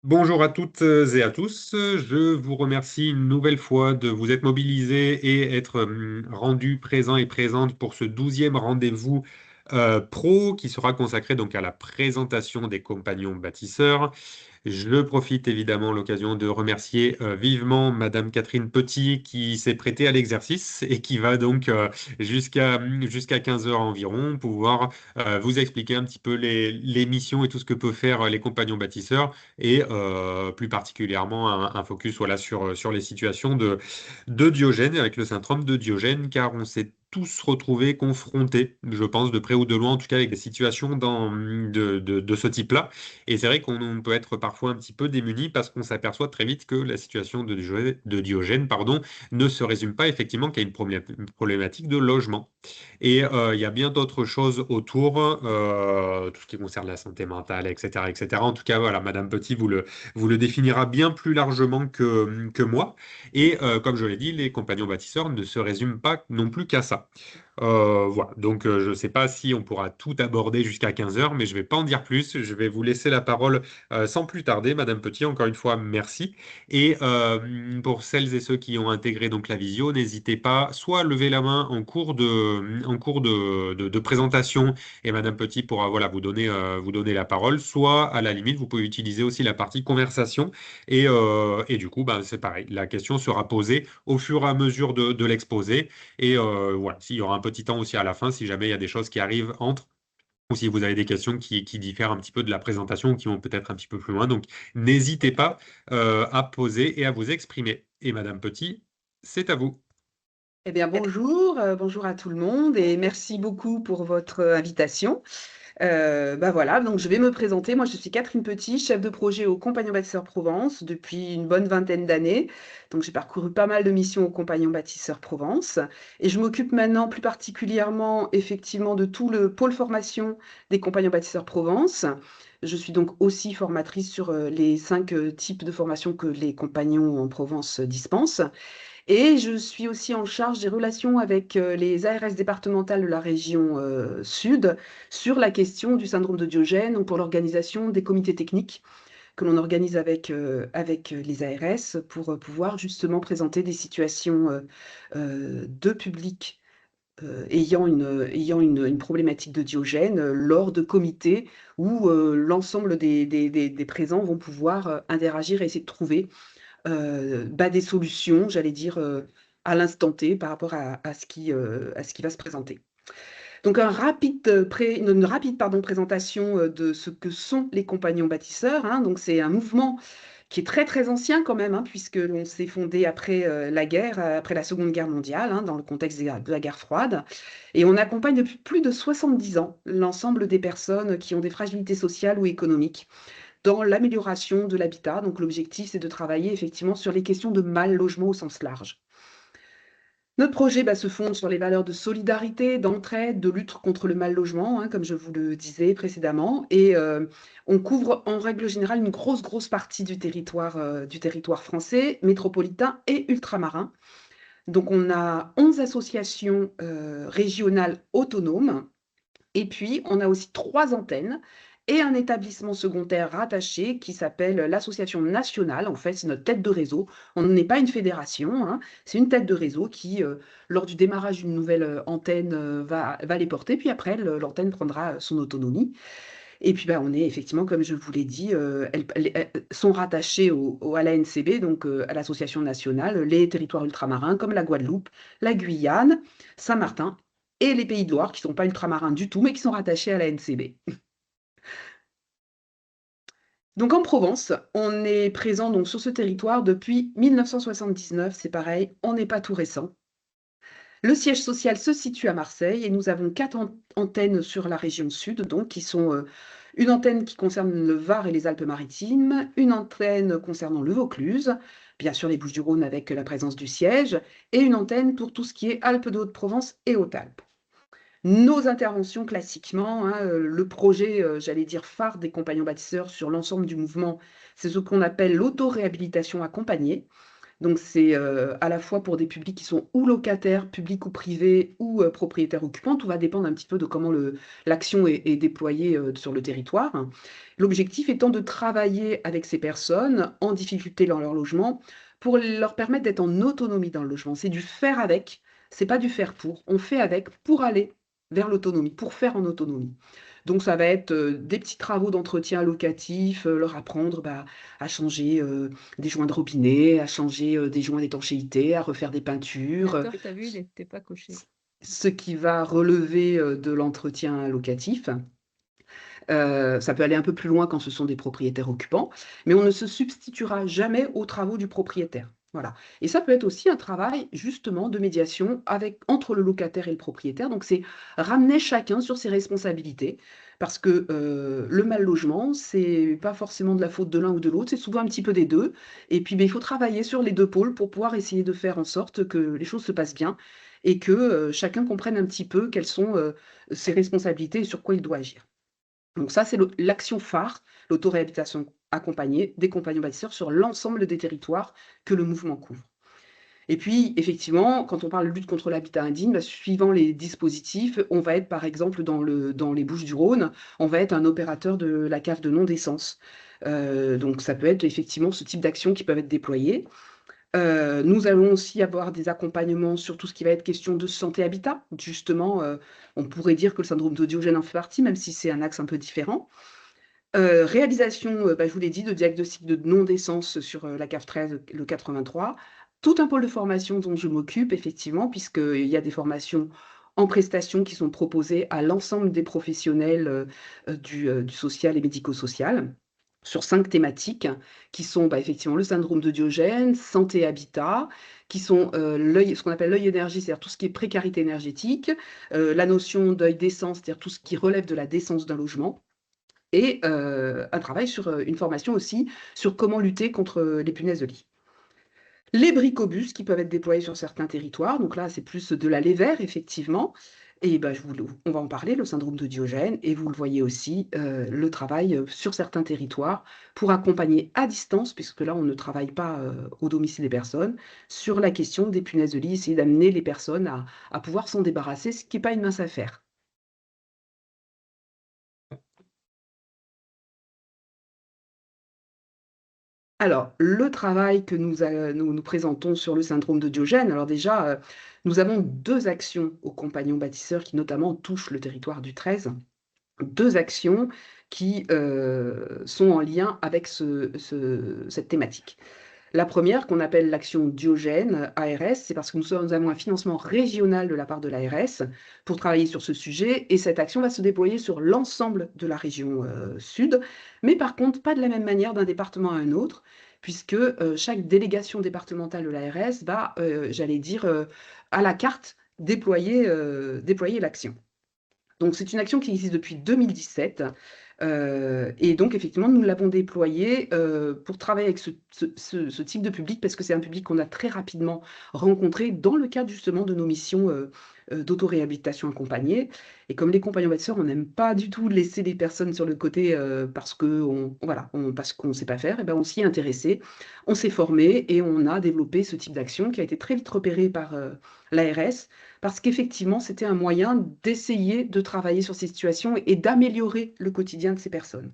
Bonjour à toutes et à tous. Je vous remercie une nouvelle fois de vous être mobilisés et être rendus présents et présentes pour ce 12e rendez-vous pro qui sera consacré donc à la présentation des compagnons bâtisseurs. Je profite évidemment de l'occasion de remercier vivement Madame Catherine Petit qui s'est prêtée à l'exercice et qui va donc jusqu'à 15 heures environ pouvoir vous expliquer un petit peu les missions et tout ce que peuvent faire les compagnons bâtisseurs et plus particulièrement un focus voilà, sur les situations de Diogène avec le syndrome de Diogène car on s'est tous retrouvés confrontés, je pense, de près ou de loin, en tout cas avec des situations de ce type-là. Et c'est vrai qu'on peut être parfois un petit peu démuni parce qu'on s'aperçoit très vite que la situation de Diogène, pardon, ne se résume pas effectivement qu'à une problématique de logement. Et il y a bien d'autres choses autour, tout ce qui concerne la santé mentale, etc., etc. En tout cas, voilà, Madame Petit vous le définira bien plus largement que moi. Et comme je l'ai dit, les compagnons bâtisseurs ne se résument pas non plus qu'à ça. Voilà, donc je ne sais pas si on pourra tout aborder jusqu'à 15 heures, mais je ne vais pas en dire plus. Je vais vous laisser la parole sans plus tarder. Madame Petit, encore une fois, merci. Et pour celles et ceux qui ont intégré donc la visio, n'hésitez pas soit à lever la main en cours de présentation et Madame Petit pourra voilà, vous donner la parole, soit à la limite, vous pouvez utiliser aussi la partie conversation et du coup, ben, c'est pareil. La question sera posée au fur et à mesure de l'exposé. Et voilà, s'il y aura un petit temps aussi à la fin, si jamais il y a des choses qui arrivent entre, ou si vous avez des questions qui diffèrent un petit peu de la présentation ou qui vont peut-être un petit peu plus loin. Donc, n'hésitez pas à poser et à vous exprimer. Et Madame Petit, c'est à vous. Eh bien, bonjour, bonjour à tout le monde et merci beaucoup pour votre invitation. Bah voilà, donc je vais me présenter. Moi, je suis Catherine Petit, chef de projet au Compagnon Bâtisseur Provence depuis une bonne vingtaine d'années. Donc, j'ai parcouru pas mal de missions au Compagnon Bâtisseur Provence et je m'occupe maintenant plus particulièrement, effectivement, de tout le pôle formation des Compagnons Bâtisseurs Provence. Je suis donc aussi formatrice sur les 5 types de formation que les compagnons en Provence dispensent. Et je suis aussi en charge des relations avec les ARS départementales de la région Sud sur la question du syndrome de Diogène ou pour l'organisation des comités techniques que l'on organise avec les ARS pour pouvoir justement présenter des situations de public ayant une problématique de Diogène lors de comités où l'ensemble des présents vont pouvoir interagir et essayer de trouver bah, des solutions, j'allais dire, à l'instant T par rapport à ce qui va se présenter. Donc une rapide pardon, présentation de ce que sont les compagnons bâtisseurs, hein. Donc c'est un mouvement qui est très très ancien quand même, hein, puisque l'on s'est fondé après la guerre, après la Seconde Guerre mondiale, hein, dans le contexte de la guerre froide. Et on accompagne depuis plus de 70 ans l'ensemble des personnes qui ont des fragilités sociales ou économiques dans l'amélioration de l'habitat. Donc l'objectif, c'est de travailler effectivement sur les questions de mal logement au sens large. Notre projet se fonde sur les valeurs de solidarité, d'entraide, de lutte contre le mal logement, hein, comme je vous le disais précédemment. Et on couvre en règle générale une grosse partie du territoire français, métropolitain et ultramarin. Donc on a 11 associations régionales autonomes et puis, on a aussi 3 antennes et un établissement secondaire rattaché qui s'appelle l'association nationale. En fait, c'est notre tête de réseau. On n'est pas une fédération, hein, c'est une tête de réseau qui, lors du démarrage d'une nouvelle antenne, va les porter. Puis après, l'antenne prendra son autonomie. Et puis, on est effectivement, comme je vous l'ai dit, elles sont rattachées à la NCB, donc à l'association nationale, les territoires ultramarins comme la Guadeloupe, la Guyane, Saint-Martin et les Pays de Loire, qui ne sont pas ultramarins du tout, mais qui sont rattachés à la NCB. Donc en Provence, on est présent donc sur ce territoire depuis 1979, c'est pareil, on n'est pas tout récent. Le siège social se situe à Marseille et nous avons 4 antennes sur la région sud, donc qui sont une antenne qui concerne le Var et les Alpes-Maritimes, une antenne concernant le Vaucluse, bien sûr les Bouches-du-Rhône avec la présence du siège, et une antenne pour tout ce qui est Alpes de Haute-Provence et Hautes-Alpes. Nos interventions classiquement, hein, le projet, j'allais dire phare des compagnons bâtisseurs sur l'ensemble du mouvement, c'est ce qu'on appelle l'autoréhabilitation accompagnée. Donc c'est à la fois pour des publics qui sont ou locataires, publics ou privés, ou propriétaires occupants. Tout va dépendre un petit peu de comment l'action est déployée sur le territoire. L'objectif étant de travailler avec ces personnes en difficulté dans leur logement pour leur permettre d'être en autonomie dans le logement. C'est du faire avec, c'est pas du faire pour. On fait avec pour aller vers l'autonomie, pour faire en autonomie. Donc ça va être des petits travaux d'entretien locatif, leur apprendre à changer des joints de robinet, à changer des joints d'étanchéité, à refaire des peintures, D'accord, tu as vu, il n'était pas coché. ce qui va relever de l'entretien locatif. Ça peut aller un peu plus loin quand ce sont des propriétaires occupants, mais on ne se substituera jamais aux travaux du propriétaire. Voilà. Et ça peut être aussi un travail justement de médiation entre le locataire et le propriétaire. Donc c'est ramener chacun sur ses responsabilités, parce que le mal logement, c'est pas forcément de la faute de l'un ou de l'autre, c'est souvent un petit peu des deux. Et puis ben, il faut travailler sur les deux pôles pour pouvoir essayer de faire en sorte que les choses se passent bien et que chacun comprenne un petit peu quelles sont ses responsabilités et sur quoi il doit agir. Donc ça, c'est l'action phare, l'autoréhabilitation accompagnée des compagnons bâtisseurs sur l'ensemble des territoires que le mouvement couvre. Et puis, effectivement, quand on parle de lutte contre l'habitat indigne, suivant les dispositifs, on va être, par exemple, dans les Bouches-du-Rhône, on va être un opérateur de la cave de non-décence. Donc ça peut être effectivement ce type d'actions qui peuvent être déployées. Nous allons aussi avoir des accompagnements sur tout ce qui va être question de santé-habitat. Justement, on pourrait dire que le syndrome de Diogène en fait partie, même si c'est un axe un peu différent. Réalisation, je vous l'ai dit, de diagnostic de non-décence sur la cave 13, le 83. Tout un pôle de formation dont je m'occupe, effectivement, puisqu'il y a des formations en prestation qui sont proposées à l'ensemble des professionnels du social et médico-social sur 5 thématiques qui sont effectivement le syndrome de Diogène, santé et habitat, qui sont ce qu'on appelle l'œil énergie, c'est-à-dire tout ce qui est précarité énergétique, la notion d'œil décence, c'est-à-dire tout ce qui relève de la décence d'un logement, et un travail sur une formation aussi sur comment lutter contre les punaises de lit. Les bricobus qui peuvent être déployés sur certains territoires, donc là c'est plus de la lait vert effectivement, et on va en parler, le syndrome de Diogène, et vous le voyez aussi, le travail sur certains territoires pour accompagner à distance, puisque là on ne travaille pas au domicile des personnes, sur la question des punaises de lit, essayer d'amener les personnes à pouvoir s'en débarrasser, ce qui n'est pas une mince affaire. Alors, le travail que nous présentons sur le syndrome de Diogène, alors déjà, nous avons 2 actions aux compagnons bâtisseurs qui notamment touchent le territoire du 13. 2 actions qui, sont en lien avec cette thématique. La première, qu'on appelle l'action Diogène, ARS, c'est parce que nous avons un financement régional de la part de l'ARS pour travailler sur ce sujet, et cette action va se déployer sur l'ensemble de la région sud, mais par contre pas de la même manière d'un département à un autre, puisque chaque délégation départementale de l'ARS va, j'allais dire, à la carte, déployer l'action. Donc c'est une action qui existe depuis 2017, et donc effectivement, nous l'avons déployée, pour travailler avec ce type de public, parce que c'est un public qu'on a très rapidement rencontré dans le cadre justement de nos missions, d'autoréhabilitation accompagnée. Et comme les compagnons bâtisseurs, on n'aime pas du tout laisser les personnes sur le côté, parce qu'on ne sait pas faire, et on s'y est intéressé, on s'est formé et on a développé ce type d'action qui a été très vite repéré par, l'ARS, parce qu'effectivement, c'était un moyen d'essayer de travailler sur ces situations et d'améliorer le quotidien de ces personnes.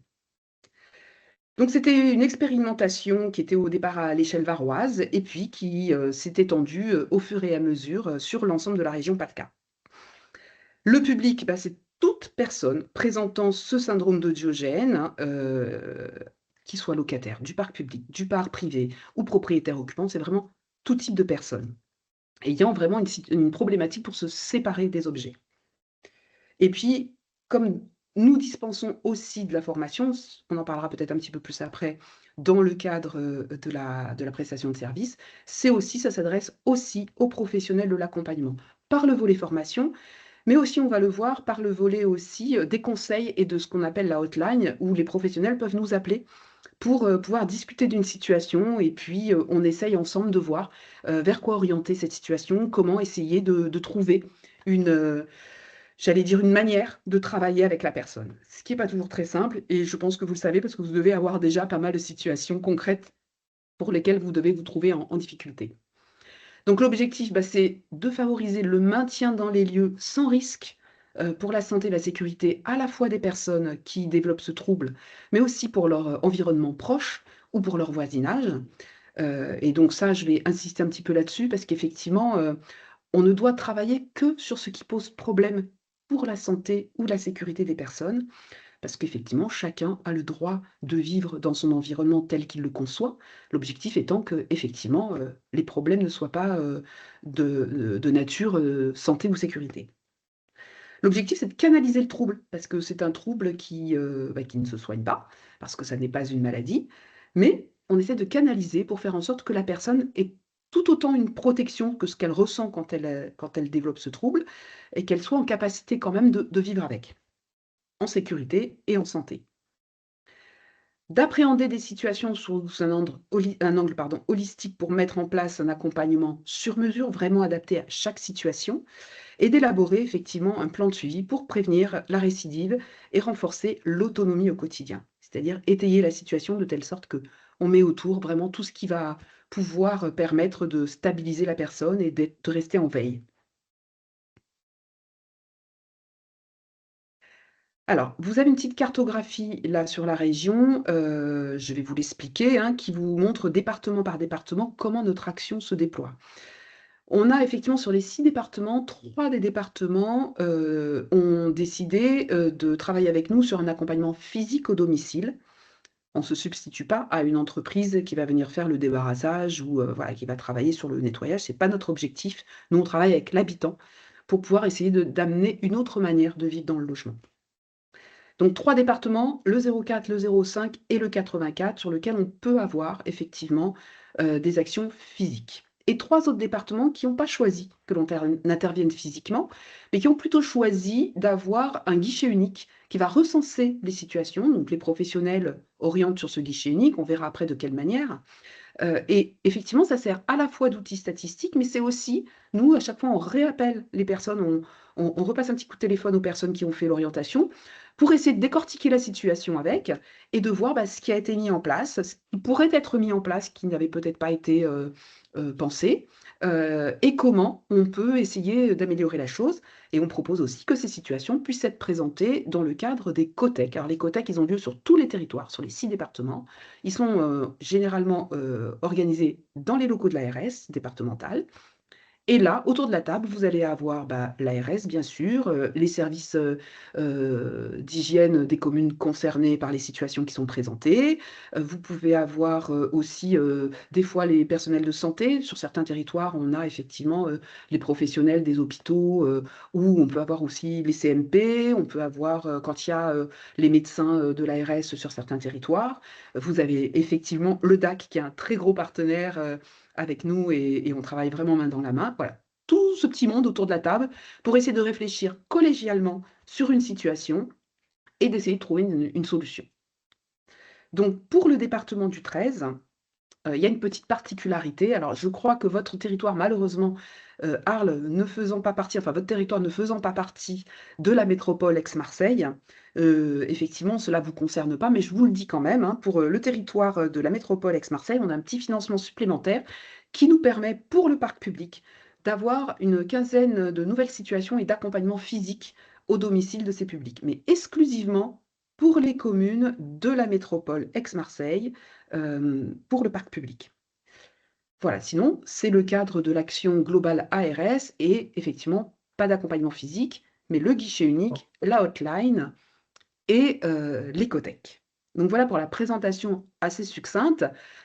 Donc c'était une expérimentation qui était au départ à l'échelle varoise et puis qui s'est étendue au fur et à mesure sur l'ensemble de la région PACA. Le public, c'est toute personne présentant ce syndrome de Diogène, hein, qui soit locataire du parc public, du parc privé ou propriétaire occupant, c'est vraiment tout type de personnes, ayant vraiment une problématique pour se séparer des objets. Et puis, comme nous dispensons aussi de la formation, on en parlera peut-être un petit peu plus après, dans le cadre de la prestation de service, ça s'adresse aussi aux professionnels de l'accompagnement, par le volet formation, mais aussi, on va le voir, par le volet aussi des conseils et de ce qu'on appelle la hotline, où les professionnels peuvent nous appeler pour pouvoir discuter d'une situation, et puis on essaye ensemble de voir vers quoi orienter cette situation, comment essayer de trouver une, j'allais dire, une manière de travailler avec la personne. Ce qui n'est pas toujours très simple, et je pense que vous le savez parce que vous devez avoir déjà pas mal de situations concrètes pour lesquels vous devez vous trouver en difficulté. Donc l'objectif, bah, c'est de favoriser le maintien dans les lieux sans risque pour la santé et la sécurité à la fois des personnes qui développent ce trouble, mais aussi pour leur environnement proche ou pour leur voisinage. Et donc ça, je vais insister un petit peu là-dessus parce qu'effectivement, on ne doit travailler que sur ce qui pose problème pour la santé ou la sécurité des personnes. Parce qu'effectivement, chacun a le droit de vivre dans son environnement tel qu'il le conçoit. L'objectif étant que, effectivement, les problèmes ne soient pas de nature santé ou sécurité. L'objectif, c'est de canaliser le trouble, parce que c'est un trouble qui ne se soigne pas, parce que ça n'est pas une maladie, mais on essaie de canaliser pour faire en sorte que la personne ait tout autant une protection que ce qu'elle ressent quand elle développe ce trouble, et qu'elle soit en capacité quand même de vivre avec, en sécurité et en santé. D'appréhender des situations sous un angle pardon, holistique pour mettre en place un accompagnement sur mesure, vraiment adapté à chaque situation, et d'élaborer effectivement un plan de suivi pour prévenir la récidive et renforcer l'autonomie au quotidien. C'est-à-dire étayer la situation de telle sorte que on met autour vraiment tout ce qui va pouvoir permettre de stabiliser la personne et de rester en veille. Alors, vous avez une petite cartographie là sur la région, je vais vous l'expliquer, hein, qui vous montre département par département comment notre action se déploie. On a effectivement sur les 6 départements, 3 des départements, ont décidé, de travailler avec nous sur un accompagnement physique au domicile. On ne se substitue pas à une entreprise qui va venir faire le débarrassage ou, voilà, qui va travailler sur le nettoyage, c'est pas notre objectif. Nous, on travaille avec l'habitant pour pouvoir essayer d'amener une autre manière de vivre dans le logement. Donc 3 départements, le 04, le 05 et le 84 sur lequel on peut avoir effectivement, des actions physiques. Et 3 autres départements qui n'ont pas choisi que l'on intervienne physiquement, mais qui ont plutôt choisi d'avoir un guichet unique qui va recenser les situations. Donc les professionnels orientent sur ce guichet unique, on verra après de quelle manière. Et effectivement, ça sert à la fois d'outil statistique, mais c'est aussi nous, à chaque fois, on réappelle les personnes, on repasse un petit coup de téléphone aux personnes qui ont fait l'orientation pour essayer de décortiquer la situation avec et de voir, bah, ce qui a été mis en place, ce qui pourrait être mis en place, qui n'avait peut-être pas été, pensé, et comment on peut essayer d'améliorer la chose. Et on propose aussi que ces situations puissent être présentées dans le cadre des COTEC. Alors les COTEC, ils ont lieu sur tous les territoires, sur les 6 départements. Ils sont généralement organisés dans les locaux de l'ARS départementale. Et là, autour de la table, vous allez avoir bah, l'ARS, bien sûr, les services d'hygiène des communes concernées par les situations qui sont présentées. Vous pouvez avoir aussi des fois les personnels de santé. Sur certains territoires, on a effectivement les professionnels des hôpitaux, ou on peut avoir aussi les CMP, on peut avoir, quand il y a les médecins de l'ARS sur certains territoires. Vous avez effectivement le DAC qui est un très gros partenaire avec nous et on travaille vraiment main dans la main. Voilà, tout ce petit monde autour de la table pour essayer de réfléchir collégialement sur une situation et d'essayer de trouver une solution. Donc pour le département du 13, il y a une petite particularité. Alors je crois que votre territoire malheureusement, Arles ne faisant pas partie enfin votre territoire ne faisant pas partie de la métropole Aix-Marseille, effectivement cela vous concerne pas, mais je vous le dis quand même, hein, pour, le territoire, de la métropole Aix-Marseille, on a un petit financement supplémentaire qui nous permet pour le parc public d'avoir une quinzaine de nouvelles situations et d'accompagnement physique au domicile de ces publics, mais exclusivement pour les communes de la métropole Aix-Marseille, pour le parc public. Voilà, sinon, c'est le cadre de l'action globale ARS et effectivement, pas d'accompagnement physique, mais le guichet unique, la hotline et l'écothèque. Donc voilà pour la présentation assez succincte.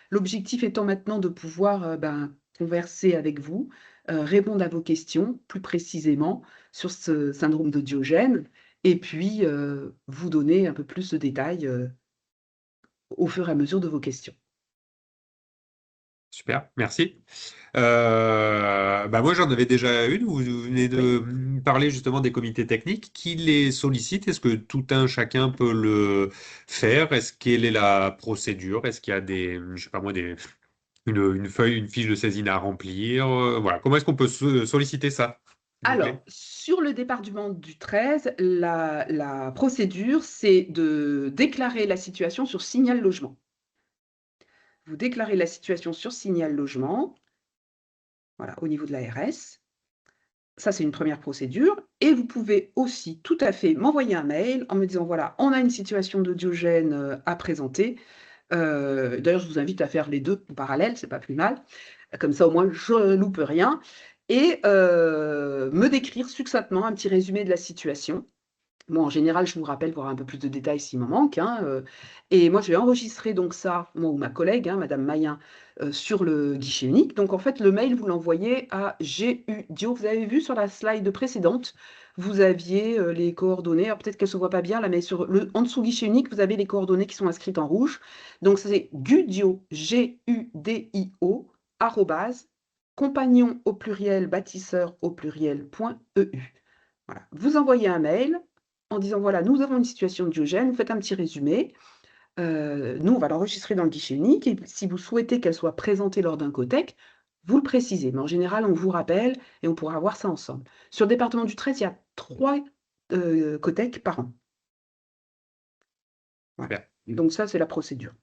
L'objectif étant maintenant de pouvoir, ben, converser avec vous, répondre à vos questions plus précisément sur ce syndrome de Diogène et puis, vous donner un peu plus de détails, au fur et à mesure de vos questions. Super, merci. Bah moi, j'en avais déjà une. Vous venez de Oui. me parler justement des comités techniques. Qui les sollicite? Est-ce que tout un chacun peut le faire? Est-ce quelle est la procédure? Est-ce qu'il y a des, je sais pas moi, une feuille, une fiche de saisine à remplir? Voilà. Comment est-ce qu'on peut solliciter ça, s'il vous Alors, plaît? sur le département du 13, la procédure, c'est de déclarer la situation sur Signal Logement. vous déclarez la situation sur Signal Logement, voilà, au niveau de l'ARS. Ça, c'est une première procédure. Et vous pouvez aussi tout à fait m'envoyer un mail en me disant, voilà, on a une situation de Diogène à présenter. D'ailleurs, je vous invite à faire les deux en parallèle, c'est pas plus mal. Comme ça, au moins, je loupe rien. Et me décrire succinctement un petit résumé de la situation. Moi, en général, je vous rappelle pour avoir un peu plus de détails s'il m'en manque, hein, et moi, je vais enregistrer donc ça, moi ou ma collègue, hein, madame Mayen, sur le guichet unique. Donc en fait, le mail, vous l'envoyez à GUDIO. Vous avez vu sur la slide précédente, vous aviez, les coordonnées. Alors peut-être qu'elles ne se voient pas bien là, mais en dessous guichet unique, vous avez les coordonnées qui sont inscrites en rouge. Donc c'est GUDIO, GUDIO, arrobase, compagnon au pluriel, bâtisseur au pluriel, .eu. Voilà. Vous envoyez un mail en disant, voilà, nous avons une situation de Diogène, vous faites un petit résumé. Nous, on va l'enregistrer dans le guichet unique, et si vous souhaitez qu'elle soit présentée lors d'un cotec, vous le précisez. Mais en général, on vous rappelle et on pourra voir ça ensemble. Sur le département du 13, il y a 3 cotecs par an. Voilà. Donc ça, c'est la procédure.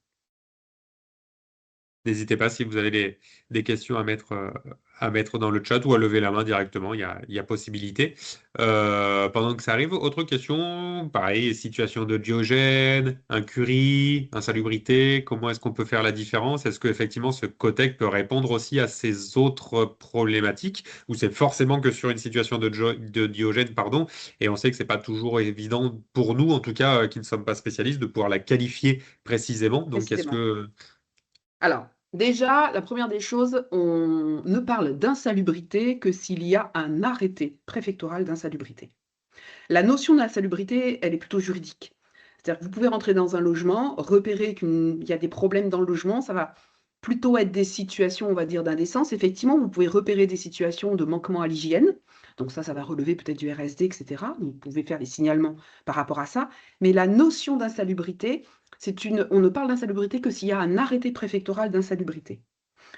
N'hésitez pas si vous avez des questions à mettre dans le chat ou à lever la main directement, il y a possibilité. Pendant que ça arrive, autre question, pareil, situation de Diogène, incurie, insalubrité, comment est-ce qu'on peut faire la différence? Est-ce qu'effectivement ce cotec peut répondre aussi à ces autres problématiques ou c'est forcément que sur une situation de Diogène, pardon, et on sait que c'est pas toujours évident pour nous, en tout cas, qui ne sommes pas spécialistes, de pouvoir la qualifier précisément. Donc est-ce Précisément. que... Alors, déjà, la première des choses, on ne parle d'insalubrité que s'il y a un arrêté préfectoral d'insalubrité. La notion d'insalubrité, elle est plutôt juridique. C'est-à-dire que vous pouvez rentrer dans un logement, repérer qu'il y a des problèmes dans le logement, ça va plutôt être des situations, on va dire, d'indécence. Effectivement, vous pouvez repérer des situations de manquement à l'hygiène. Donc ça va relever peut-être du RSD, etc. Vous pouvez faire des signalements par rapport à ça. Mais la notion d'insalubrité, on ne parle d'insalubrité que s'il y a un arrêté préfectoral d'insalubrité.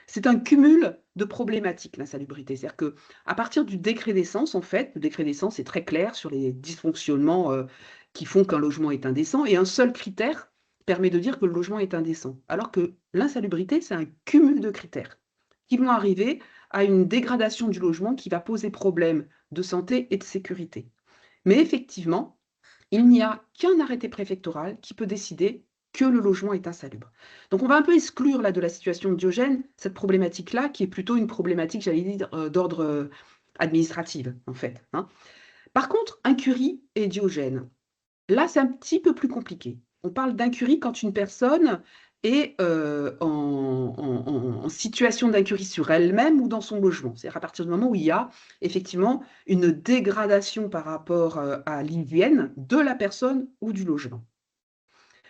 C'est un cumul de problématiques, l'insalubrité. C'est-à-dire que à partir du décret d'essence, en fait, le décret d'essence est très clair sur les dysfonctionnements qui font qu'un logement est indécent, et un seul critère permet de dire que le logement est indécent. Alors que l'insalubrité, c'est un cumul de critères qui vont arriver à une dégradation du logement qui va poser problème de santé et de sécurité. Mais effectivement, il n'y a qu'un arrêté préfectoral qui peut décider que le logement est insalubre. Donc on va un peu exclure là de la situation de Diogène cette problématique-là, qui est plutôt une problématique, j'allais dire, d'ordre administratif, en fait, hein. Par contre, incurie et Diogène, là c'est un petit peu plus compliqué. On parle d'incurie quand une personne est en situation d'incurie sur elle-même ou dans son logement. C'est-à-dire à partir du moment où il y a effectivement une dégradation par rapport à l'hygiène de la personne ou du logement.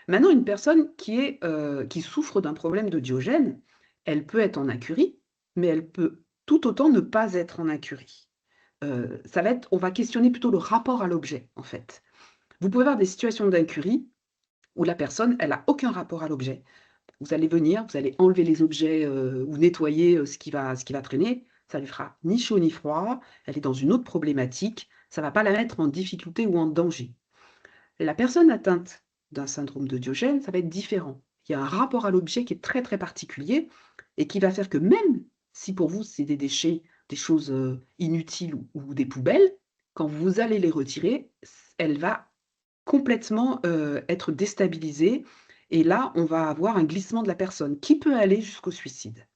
Maintenant, une personne qui souffre d'un problème de Diogène, elle peut être en incurie, mais elle peut tout autant ne pas être en incurie. On va questionner plutôt le rapport à l'objet, en fait. Vous pouvez avoir des situations d'incurie où la personne, elle n'a aucun rapport à l'objet. Vous allez venir, vous allez enlever les objets ou nettoyer ce qui va traîner. Ça lui fera ni chaud ni froid. Elle est dans une autre problématique. Ça ne va pas la mettre en difficulté ou en danger. La personne atteinte d'un syndrome de Diogène, ça va être différent. Il y a un rapport à l'objet qui est très très particulier et qui va faire que même si pour vous c'est des déchets, des choses inutiles ou des poubelles, quand vous allez les retirer, elle va complètement être déstabilisée, et là on va avoir un glissement de la personne qui peut aller jusqu'au suicide.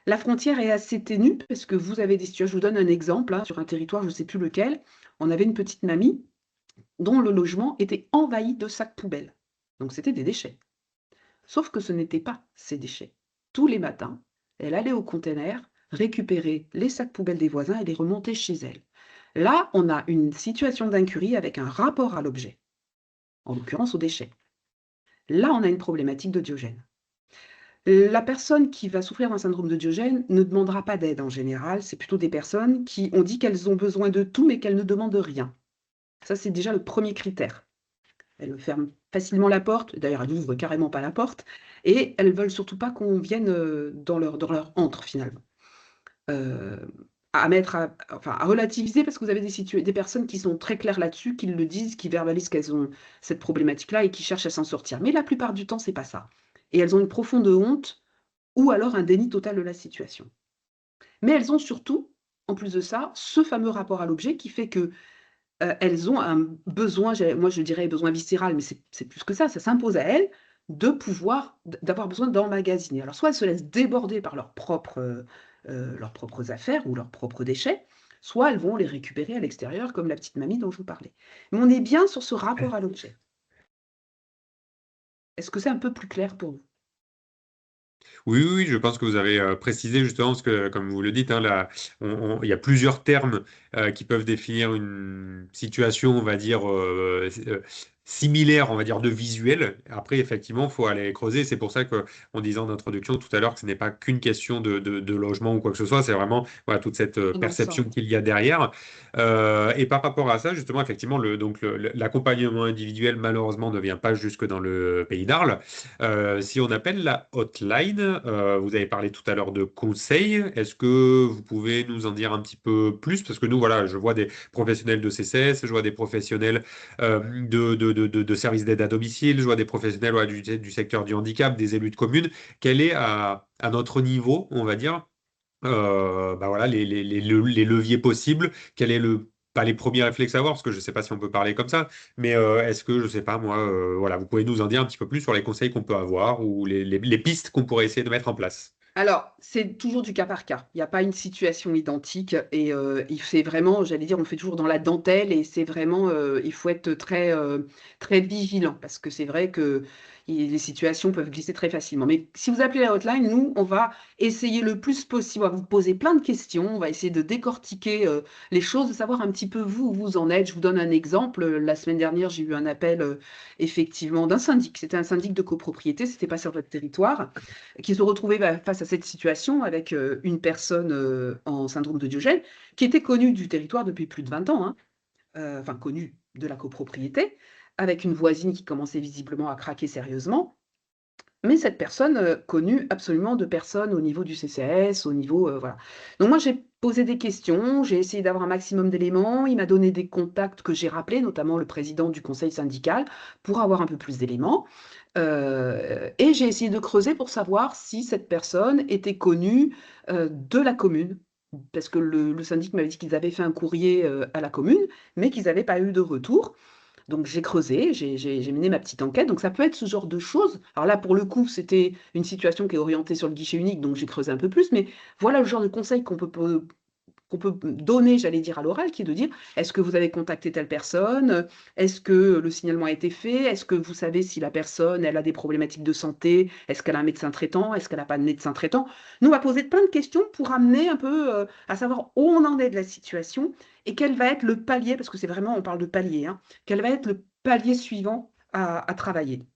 La frontière est assez ténue parce que vous avez des situations, je vous donne un exemple, hein, sur un territoire, je ne sais plus lequel, on avait une petite mamie dont le logement était envahi de sacs poubelles. Donc c'était des déchets. Sauf que ce n'étaient pas ces déchets. Tous les matins, elle allait au container récupérer les sacs poubelles des voisins et les remonter chez elle. Là, on a une situation d'incurie avec un rapport à l'objet, en l'occurrence aux déchets. Là, on a une problématique de Diogène. La personne qui va souffrir d'un syndrome de Diogène ne demandera pas d'aide en général. C'est plutôt des personnes qui ont dit qu'elles ont besoin de tout, mais qu'elles ne demandent rien. Ça, c'est déjà le premier critère. Elles ferment facilement la porte, d'ailleurs elles n'ouvrent carrément pas la porte, et elles veulent surtout pas qu'on vienne dans leur antre finalement. À relativiser, parce que vous avez des personnes qui sont très claires là-dessus, qui le disent, qui verbalisent qu'elles ont cette problématique-là et qui cherchent à s'en sortir. Mais la plupart du temps, c'est pas ça. Et elles ont une profonde honte ou alors un déni total de la situation. Mais elles ont surtout, en plus de ça, ce fameux rapport à l'objet qui fait que, elles ont un besoin, moi je dirais besoin viscéral, mais c'est plus que ça s'impose à elles de pouvoir d'avoir besoin d'emmagasiner. Alors soit elles se laissent déborder par leurs propres affaires ou leurs propres déchets, soit elles vont les récupérer à l'extérieur comme la petite mamie dont je vous parlais. Mais on est bien sur ce rapport à l'objet. Est-ce que c'est un peu plus clair pour vous? Oui, oui, oui, je pense que vous avez précisé justement, parce que comme vous le dites, hein, là, il y a plusieurs termes qui peuvent définir une situation, on va dire, similaire, on va dire, de visuel. Après, effectivement, il faut aller creuser. C'est pour ça que, on disait en introduction tout à l'heure que ce n'est pas qu'une question de logement ou quoi que ce soit, c'est vraiment voilà, toute cette Dans perception l'ensemble. qu'il y a derrière. Et par rapport à ça, justement, effectivement, l'accompagnement individuel, malheureusement, ne vient pas jusque dans le pays d'Arles. Si on appelle la hotline, vous avez parlé tout à l'heure de conseils. Est-ce que vous pouvez nous en dire un petit peu plus? Parce que nous, voilà, je vois des professionnels de CCS, je vois des professionnels de services d'aide à domicile, je vois des professionnels voilà, du secteur du handicap, des élus de communes. Quel est à notre niveau, on va dire, bah voilà, les leviers possibles? Quel est pas les premiers réflexes à avoir, parce que je ne sais pas si on peut parler comme ça, mais est-ce que, je ne sais pas moi, voilà, vous pouvez nous en dire un petit peu plus sur les conseils qu'on peut avoir ou les pistes qu'on pourrait essayer de mettre en place? Alors, c'est toujours du cas par cas. Il n'y a pas une situation identique et il c'est vraiment, j'allais dire, on fait toujours dans la dentelle et c'est vraiment, il faut être très, très vigilant parce que c'est vrai que les situations peuvent glisser très facilement. Mais si vous appelez la hotline, nous, on va essayer le plus possible, on va vous poser plein de questions, on va essayer de décortiquer, les choses, de savoir un petit peu vous, où vous en êtes. Je vous donne un exemple, la semaine dernière, j'ai eu un appel, effectivement d'un syndic. C'était un syndic de copropriété, c'était pas sur votre territoire, qui se retrouvait face à cette situation avec une personne en syndrome de Diogène, qui était connue du territoire depuis plus de 20 ans, hein, enfin connue de la copropriété, avec une voisine qui commençait visiblement à craquer sérieusement. Mais cette personne, connue absolument de personne au niveau du CCAS, au niveau, voilà. Donc moi, j'ai posé des questions, j'ai essayé d'avoir un maximum d'éléments. Il m'a donné des contacts que j'ai rappelés, notamment le président du conseil syndical, pour avoir un peu plus d'éléments. Et j'ai essayé de creuser pour savoir si cette personne était connue, de la commune. Parce que le syndic m'avait dit qu'ils avaient fait un courrier, à la commune, mais qu'ils n'avaient pas eu de retour. Donc j'ai creusé, j'ai mené ma petite enquête, donc ça peut être ce genre de choses. Alors là, pour le coup, c'était une situation qui est orientée sur le guichet unique, donc j'ai creusé un peu plus, mais voilà le genre de conseil qu'on peut donner, j'allais dire, à l'oral, qui est de dire: «Est-ce que vous avez contacté telle personne? Est-ce que le signalement a été fait? Est-ce que vous savez si la personne, elle a des problématiques de santé? Est-ce qu'elle a un médecin traitant? Est-ce qu'elle a pas de médecin traitant?» Nous, on va poser plein de questions pour amener un peu, à savoir où on en est de la situation et quel va être le palier, parce que c'est vraiment on parle de palier, hein, quel va être le palier suivant à travailler.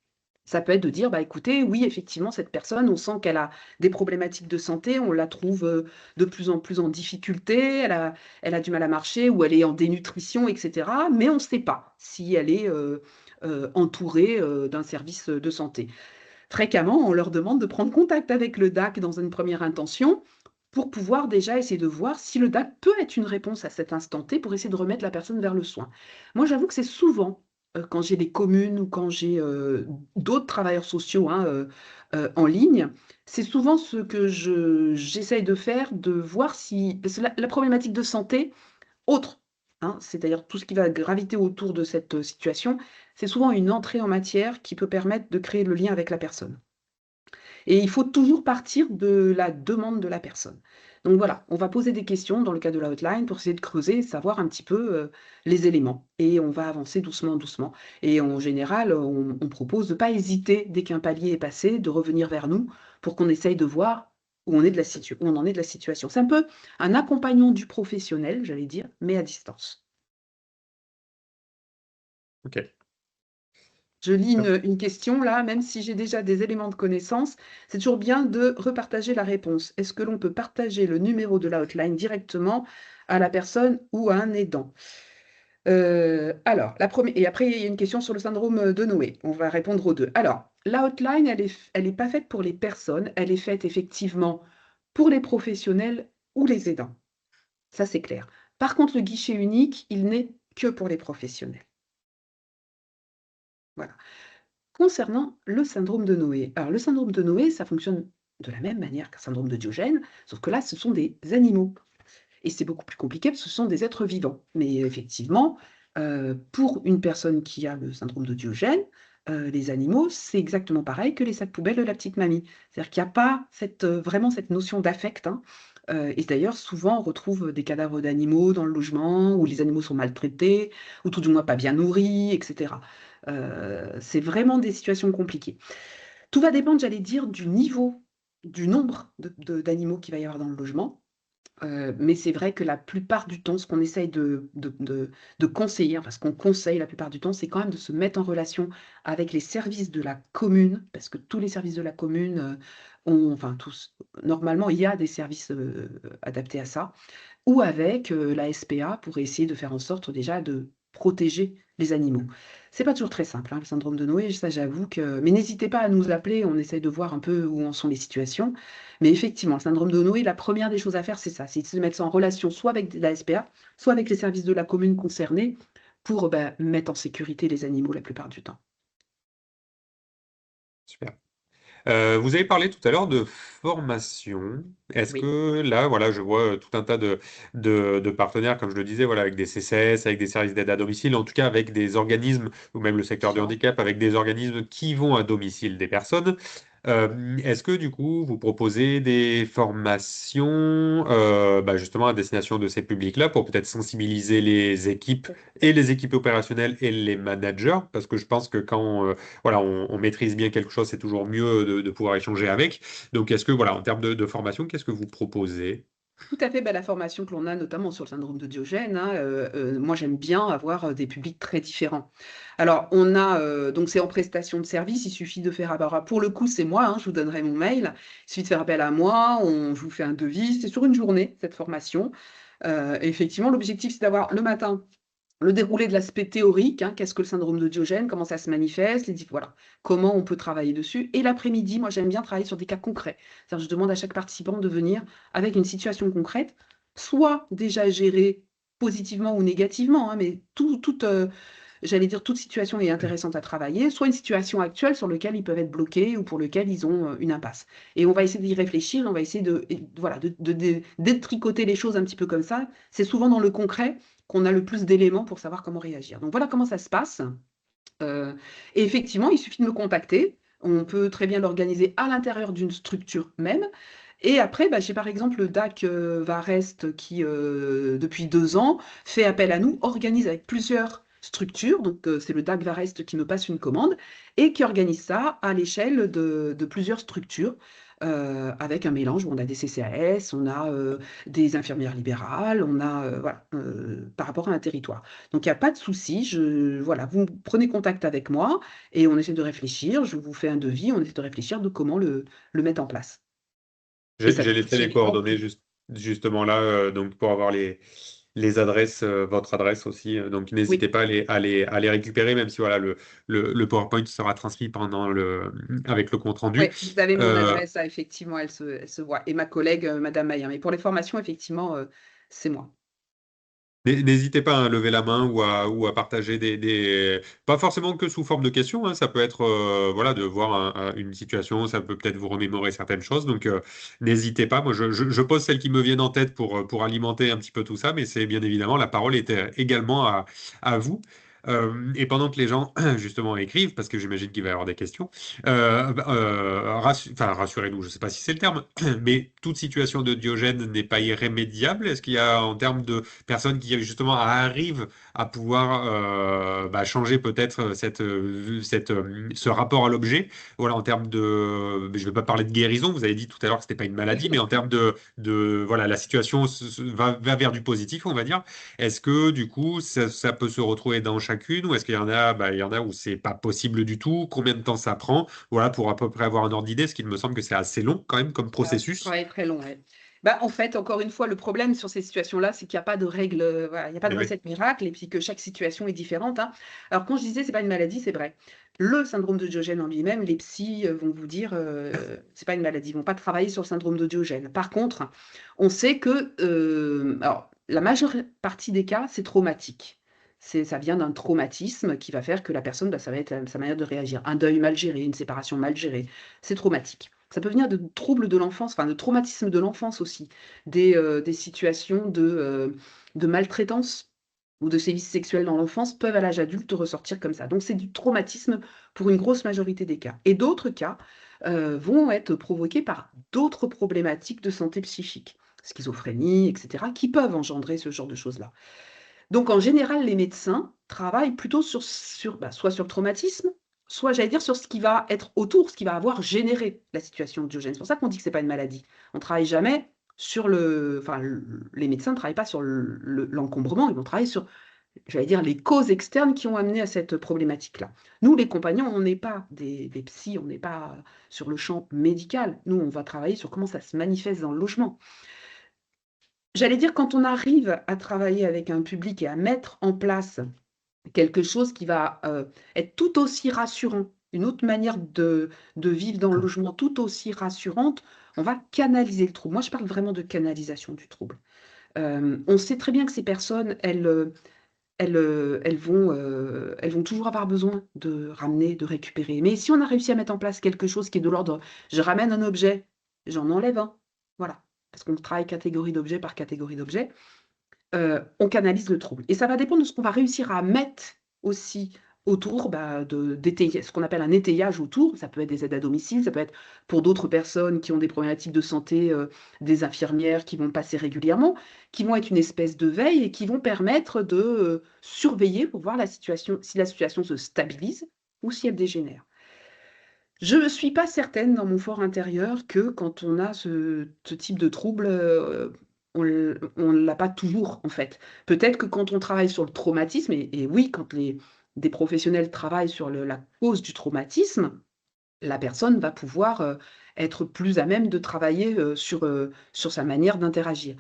Ça peut être de dire: «Bah, écoutez, oui, effectivement, cette personne, on sent qu'elle a des problématiques de santé, on la trouve, de plus en plus en difficulté, elle a du mal à marcher ou elle est en dénutrition et cetera, mais on ne sait pas si elle est, entourée, d'un service, de santé». Fréquemment, on leur demande de prendre contact avec le DAC dans une première intention, pour pouvoir déjà essayer de voir si le DAC peut être une réponse à cet instant T pour essayer de remettre la personne vers le soin. Moi, j'avoue que c'est souvent, quand j'ai des communes ou quand j'ai, d'autres travailleurs sociaux, hein, en ligne, c'est souvent ce que j'essaye de faire, de voir si parce que la problématique de santé autre, hein, c'est-à-dire tout ce qui va graviter autour de cette, situation, c'est souvent une entrée en matière qui peut permettre de créer le lien avec la personne. Et il faut toujours partir de la demande de la personne. Donc voilà, on va poser des questions dans le cas de la hotline pour essayer de creuser et savoir un petit peu, les éléments et on va avancer doucement, doucement et en général, on propose de ne pas hésiter dès qu'un palier est passé, de revenir vers nous pour qu'on essaye de voir où on en est de la situation. C'est un peu un accompagnement du professionnel, j'allais dire, mais à distance. Ok. Je lis une question là, même si j'ai déjà des éléments de connaissance, c'est toujours bien de repartager la réponse. Est-ce que l'on peut partager le numéro de la hotline directement à la personne ou à un aidant? Alors, la première et après il y a une question sur le syndrome, de Noé. On va répondre aux 2. Alors, la hotline, elle est pas faite pour les personnes, elle est faite effectivement pour les professionnels ou les aidants. Ça, c'est clair. Par contre, le guichet unique, il n'est que pour les professionnels. Voilà. Concernant le syndrome de Noé, alors le syndrome de Noé, ça fonctionne de la même manière qu'un syndrome de Diogène, sauf que là, ce sont des animaux. Et c'est beaucoup plus compliqué parce que ce sont des êtres vivants. Mais effectivement, pour une personne qui a le syndrome de Diogène, les animaux, c'est exactement pareil que les sacs poubelles de la petite mamie. C'est-à-dire qu'il y a pas cette, vraiment cette notion d'affect, hein. Et d'ailleurs, souvent, on retrouve des cadavres d'animaux dans le logement, où les animaux sont maltraités, ou tout du moins pas bien nourris, et cetera. C'est vraiment des situations compliquées. Tout va dépendre, j'allais dire, du niveau, du nombre d'animaux qu'il va y avoir dans le logement. Mais c'est vrai que la plupart du temps, ce qu'on essaye de conseiller, enfin ce qu'on conseille la plupart du temps, c'est quand même de se mettre en relation avec les services de la commune, parce que tous les services de la commune, ont enfin tous, normalement, il y a des services, adaptés à ça, ou avec, la SPA pour essayer de faire en sorte déjà de protéger les animaux. C'est pas toujours très simple, hein, le syndrome de Noé, ça j'avoue que mais n'hésitez pas à nous appeler, on essaye de voir un peu où en sont les situations. Mais effectivement, le syndrome de Noé, la première des choses à faire, c'est ça, c'est de se mettre en relation soit avec la SPA, soit avec les services de la commune concernés pour, bah, mettre en sécurité les animaux la plupart du temps. Super. Vous avez parlé tout à l'heure de formation. Est-ce Oui, que là, voilà, je vois tout un tas de partenaires, comme je le disais, voilà, avec des CCS, avec des services d'aide à domicile, en tout cas avec des organismes, ou même le secteur du effectivement. handicap, avec des organismes qui vont à domicile des personnes. Est-ce que du coup, vous proposez des formations bah, justement à destination de ces publics-là pour peut-être sensibiliser les équipes et les équipes opérationnelles et les managers? Parce que je pense que quand voilà, on maîtrise bien quelque chose, c'est toujours mieux de pouvoir échanger avec. Donc, est-ce que, voilà, en termes de formation, qu'est-ce que vous proposez? Tout à fait, bah, la formation que l'on a notamment sur le syndrome de Diogène, hein, moi j'aime bien avoir, des publics très différents. Alors on a, donc c'est en prestation de service, il suffit de faire alors pour le coup c'est moi, hein, je vous donnerai mon mail. Il suffit de faire appel à moi, je vous fais un devis, c'est sur une journée cette formation. Et effectivement l'objectif c'est d'avoir le matin le déroulé de l'aspect théorique, hein, qu'est-ce que le syndrome de Diogène? Comment ça se manifeste? Voilà, comment on peut travailler dessus et l'après-midi, moi j'aime bien travailler sur des cas concrets. C'est-à-dire je demande à chaque participant de venir avec une situation concrète, soit déjà gérée positivement ou négativement, hein, mais j'allais dire toute situation est intéressante à travailler, soit une situation actuelle sur laquelle ils peuvent être bloqués ou pour lequel ils ont, une impasse. Et on va essayer d'y réfléchir, on va essayer voilà, de détricoter les choses un petit peu comme ça. C'est souvent dans le concret qu'on a le plus d'éléments pour savoir comment réagir. Donc voilà comment ça se passe. Heu et effectivement, il suffit de me contacter. On peut très bien l'organiser à l'intérieur d'une structure même et après, bah, j'ai par exemple le DAC, Varest qui, depuis 2 ans, fait appel à nous, organise avec plusieurs structures, donc c'est le DAC Varest qui me passe une commande et qui organise ça à l'échelle de plusieurs structures, avec un mélange où on a des CCAS, on a, des infirmières libérales, on a, voilà, par rapport à un territoire. Donc il y a pas de souci, voilà, vous prenez contact avec moi et on essaie de réfléchir, je vous fais un devis, on essaie de réfléchir de comment le mettre en place et ça J'ai coûte laissé les absolument coordonnées justement là, donc pour avoir les adresses, votre adresse aussi. Donc, n'hésitez oui, pas à les récupérer, même si voilà, le PowerPoint sera transmis avec le compte rendu. ouais, vous avez mon Euh, adresse, ça effectivement, elle se voit et ma collègue, madame Maillard. Mais pour les formations, effectivement, c'est moi. N'hésitez pas à lever la main ou à partager pas forcément que sous forme de questions, hein, ça peut être voilà, de voir une situation, ça peut peut-être vous remémorer certaines choses. Donc, n'hésitez pas. Moi, je pose celles qui me viennent en tête pour alimenter un petit peu tout ça, mais c'est bien évidemment, la parole était également à vous. Et pendant que les gens, justement, écrivent, parce que j'imagine qu'il va y avoir des questions, enfin, rassurez-nous, je ne sais pas si c'est le terme, mais toute situation de Diogène n'est pas irrémédiable. Est-ce qu'il y a, en termes de personnes qui justement arrivent à pouvoir bah, changer peut-être ce rapport à l'objet. Voilà, en termes je ne vais pas parler de guérison, vous avez dit tout à l'heure que c'était pas une maladie, mais en termes voilà, la situation va vers du positif, on va dire. Est-ce que du coup, ça peut se retrouver dans chacune, ou est-ce qu'il y en a, bah, il y en a où c'est pas possible du tout? Combien de temps ça prend? Voilà, pour à peu près avoir un ordre d'idée, ce qui me semble que c'est assez long quand même comme Ça processus. pourrait être très long, ouais. Bah, en fait, encore une fois, le problème sur ces situations-là, c'est qu'il y a pas de règle, voilà, il y a pas de Eh oui. recette miracle et puis que chaque situation est différente, hein. Alors quand je disais: «C'est pas une maladie», c'est vrai. Le syndrome de Diogène en lui-même, les psys, vont vous dire, c'est pas une maladie, ils vont pas travailler sur le syndrome de Diogène. Par contre, on sait que, alors la majeure partie des cas, c'est traumatique. Ça vient d'un traumatisme qui va faire que la personne, bah, ça va être sa manière de réagir. Un deuil mal géré, une séparation mal gérée, c'est traumatique. Ça peut venir de troubles de l'enfance, enfin de traumatismes de l'enfance aussi, des situations de maltraitance ou de sévices sexuels dans l'enfance peuvent à l'âge adulte ressortir comme ça. Donc c'est du traumatisme pour une grosse majorité des cas. Et d'autres cas vont être provoqués par d'autres problématiques de santé psychique, schizophrénie, etc., qui peuvent engendrer ce genre de choses-là. Donc en général, les médecins travaillent plutôt soit sur le traumatisme, soit, j'allais dire, sur ce qui va être autour, ce qui va avoir généré la situation anxiogène. C'est pour ça qu'on dit que c'est pas une maladie. On travaille jamais sur les médecins ne travaillent pas sur l'encombrement, ils vont travailler sur, j'allais dire, les causes externes qui ont amené à cette problématique-là. Nous, les compagnons, on n'est pas des psys, on n'est pas sur le champ médical. Nous, on va travailler sur comment ça se manifeste dans le logement. J'allais dire, quand on arrive à travailler avec un public et à mettre en place quelque chose qui va être tout aussi rassurant, une autre manière de vivre dans le logement tout aussi rassurante, on va canaliser le trouble. Moi, je parle vraiment de canalisation du trouble. On sait très bien que ces personnes, elles vont toujours avoir besoin de ramener, de récupérer. Mais si on a réussi à mettre en place quelque chose qui est de l'ordre, je ramène un objet, j'en enlève un. Voilà. Parce qu'on travaille catégorie d'objet par catégorie d'objet. On canalise le trouble. Et ça va dépendre de ce qu'on va réussir à mettre aussi autour d'étayer, ce qu'on appelle un étayage autour. Ça peut être des aides à domicile, ça peut être pour d'autres personnes qui ont des problématiques de santé, des infirmières qui vont passer régulièrement, qui vont être une espèce de veille et qui vont permettre de surveiller pour voir la situation, si la situation se stabilise ou si elle dégénère. Je ne suis pas certaine dans mon fort intérieur que quand on a ce type de trouble, on ne l'a pas toujours en fait. Peut-être que quand on travaille sur le traumatisme, et oui, quand des professionnels travaillent sur la cause du traumatisme, la personne va pouvoir être plus à même de travailler sur sa manière d'interagir.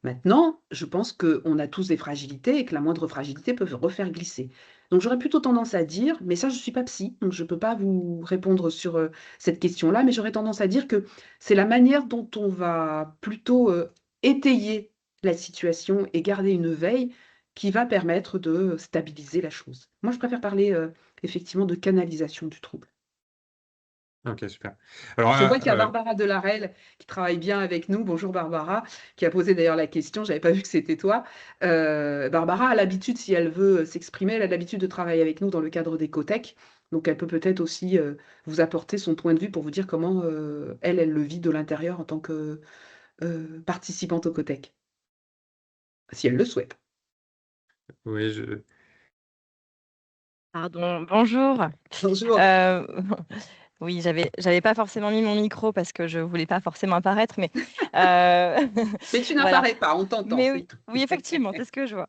Maintenant, je pense qu'on a tous des fragilités et que la moindre fragilité peut refaire glisser. Donc j'aurais plutôt tendance à dire, mais ça je ne suis pas psy, donc je ne peux pas vous répondre sur cette question-là, mais j'aurais tendance à dire que c'est la manière dont on va plutôt étayer la situation et garder une veille qui va permettre de stabiliser la chose. Moi, je préfère parler effectivement de canalisation du trouble. Ok, super. Alors, Je vois qu'il y a Barbara Delarelle qui travaille bien avec nous. Bonjour Barbara, qui a posé d'ailleurs la question. Je n'avais pas vu que c'était toi. Barbara a l'habitude, si elle veut s'exprimer, elle a l'habitude de travailler avec nous dans le cadre des COTEC. Donc elle peut peut-être aussi vous apporter son point de vue pour vous dire comment elle le vit de l'intérieur en tant que participante au COTEC, si elle le souhaite. oui, Pardon, bonjour. Bonjour. Euh, oui, j'avais pas forcément mis mon micro parce que je voulais pas forcément apparaître, mais Mais tu voilà. n'apparais pas, on t'entend, Mais c'est oui, tout. oui, effectivement, c'est ce que je vois.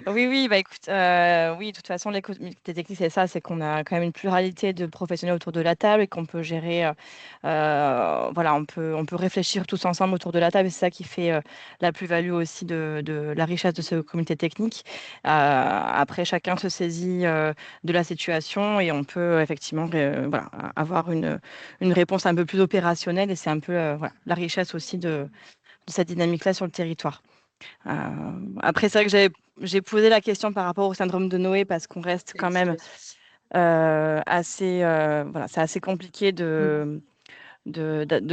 Oui, oui, bah écoute, oui, de toute façon, les comités techniques, c'est ça, c'est qu'on a quand même une pluralité de professionnels autour de la table et qu'on peut gérer, voilà, on peut réfléchir tous ensemble autour de la table. Et c'est ça qui fait la plus-value aussi de la richesse de ce comité technique. Après, chacun se saisit de la situation et on peut effectivement, voilà, avoir une réponse un peu plus opérationnelle. Et c'est un peu voilà, la richesse aussi de cette dynamique-là sur le territoire. Après, c'est vrai que j'ai posé la question par rapport au syndrome de Noé parce qu'on reste quand même assez, voilà, c'est assez compliqué de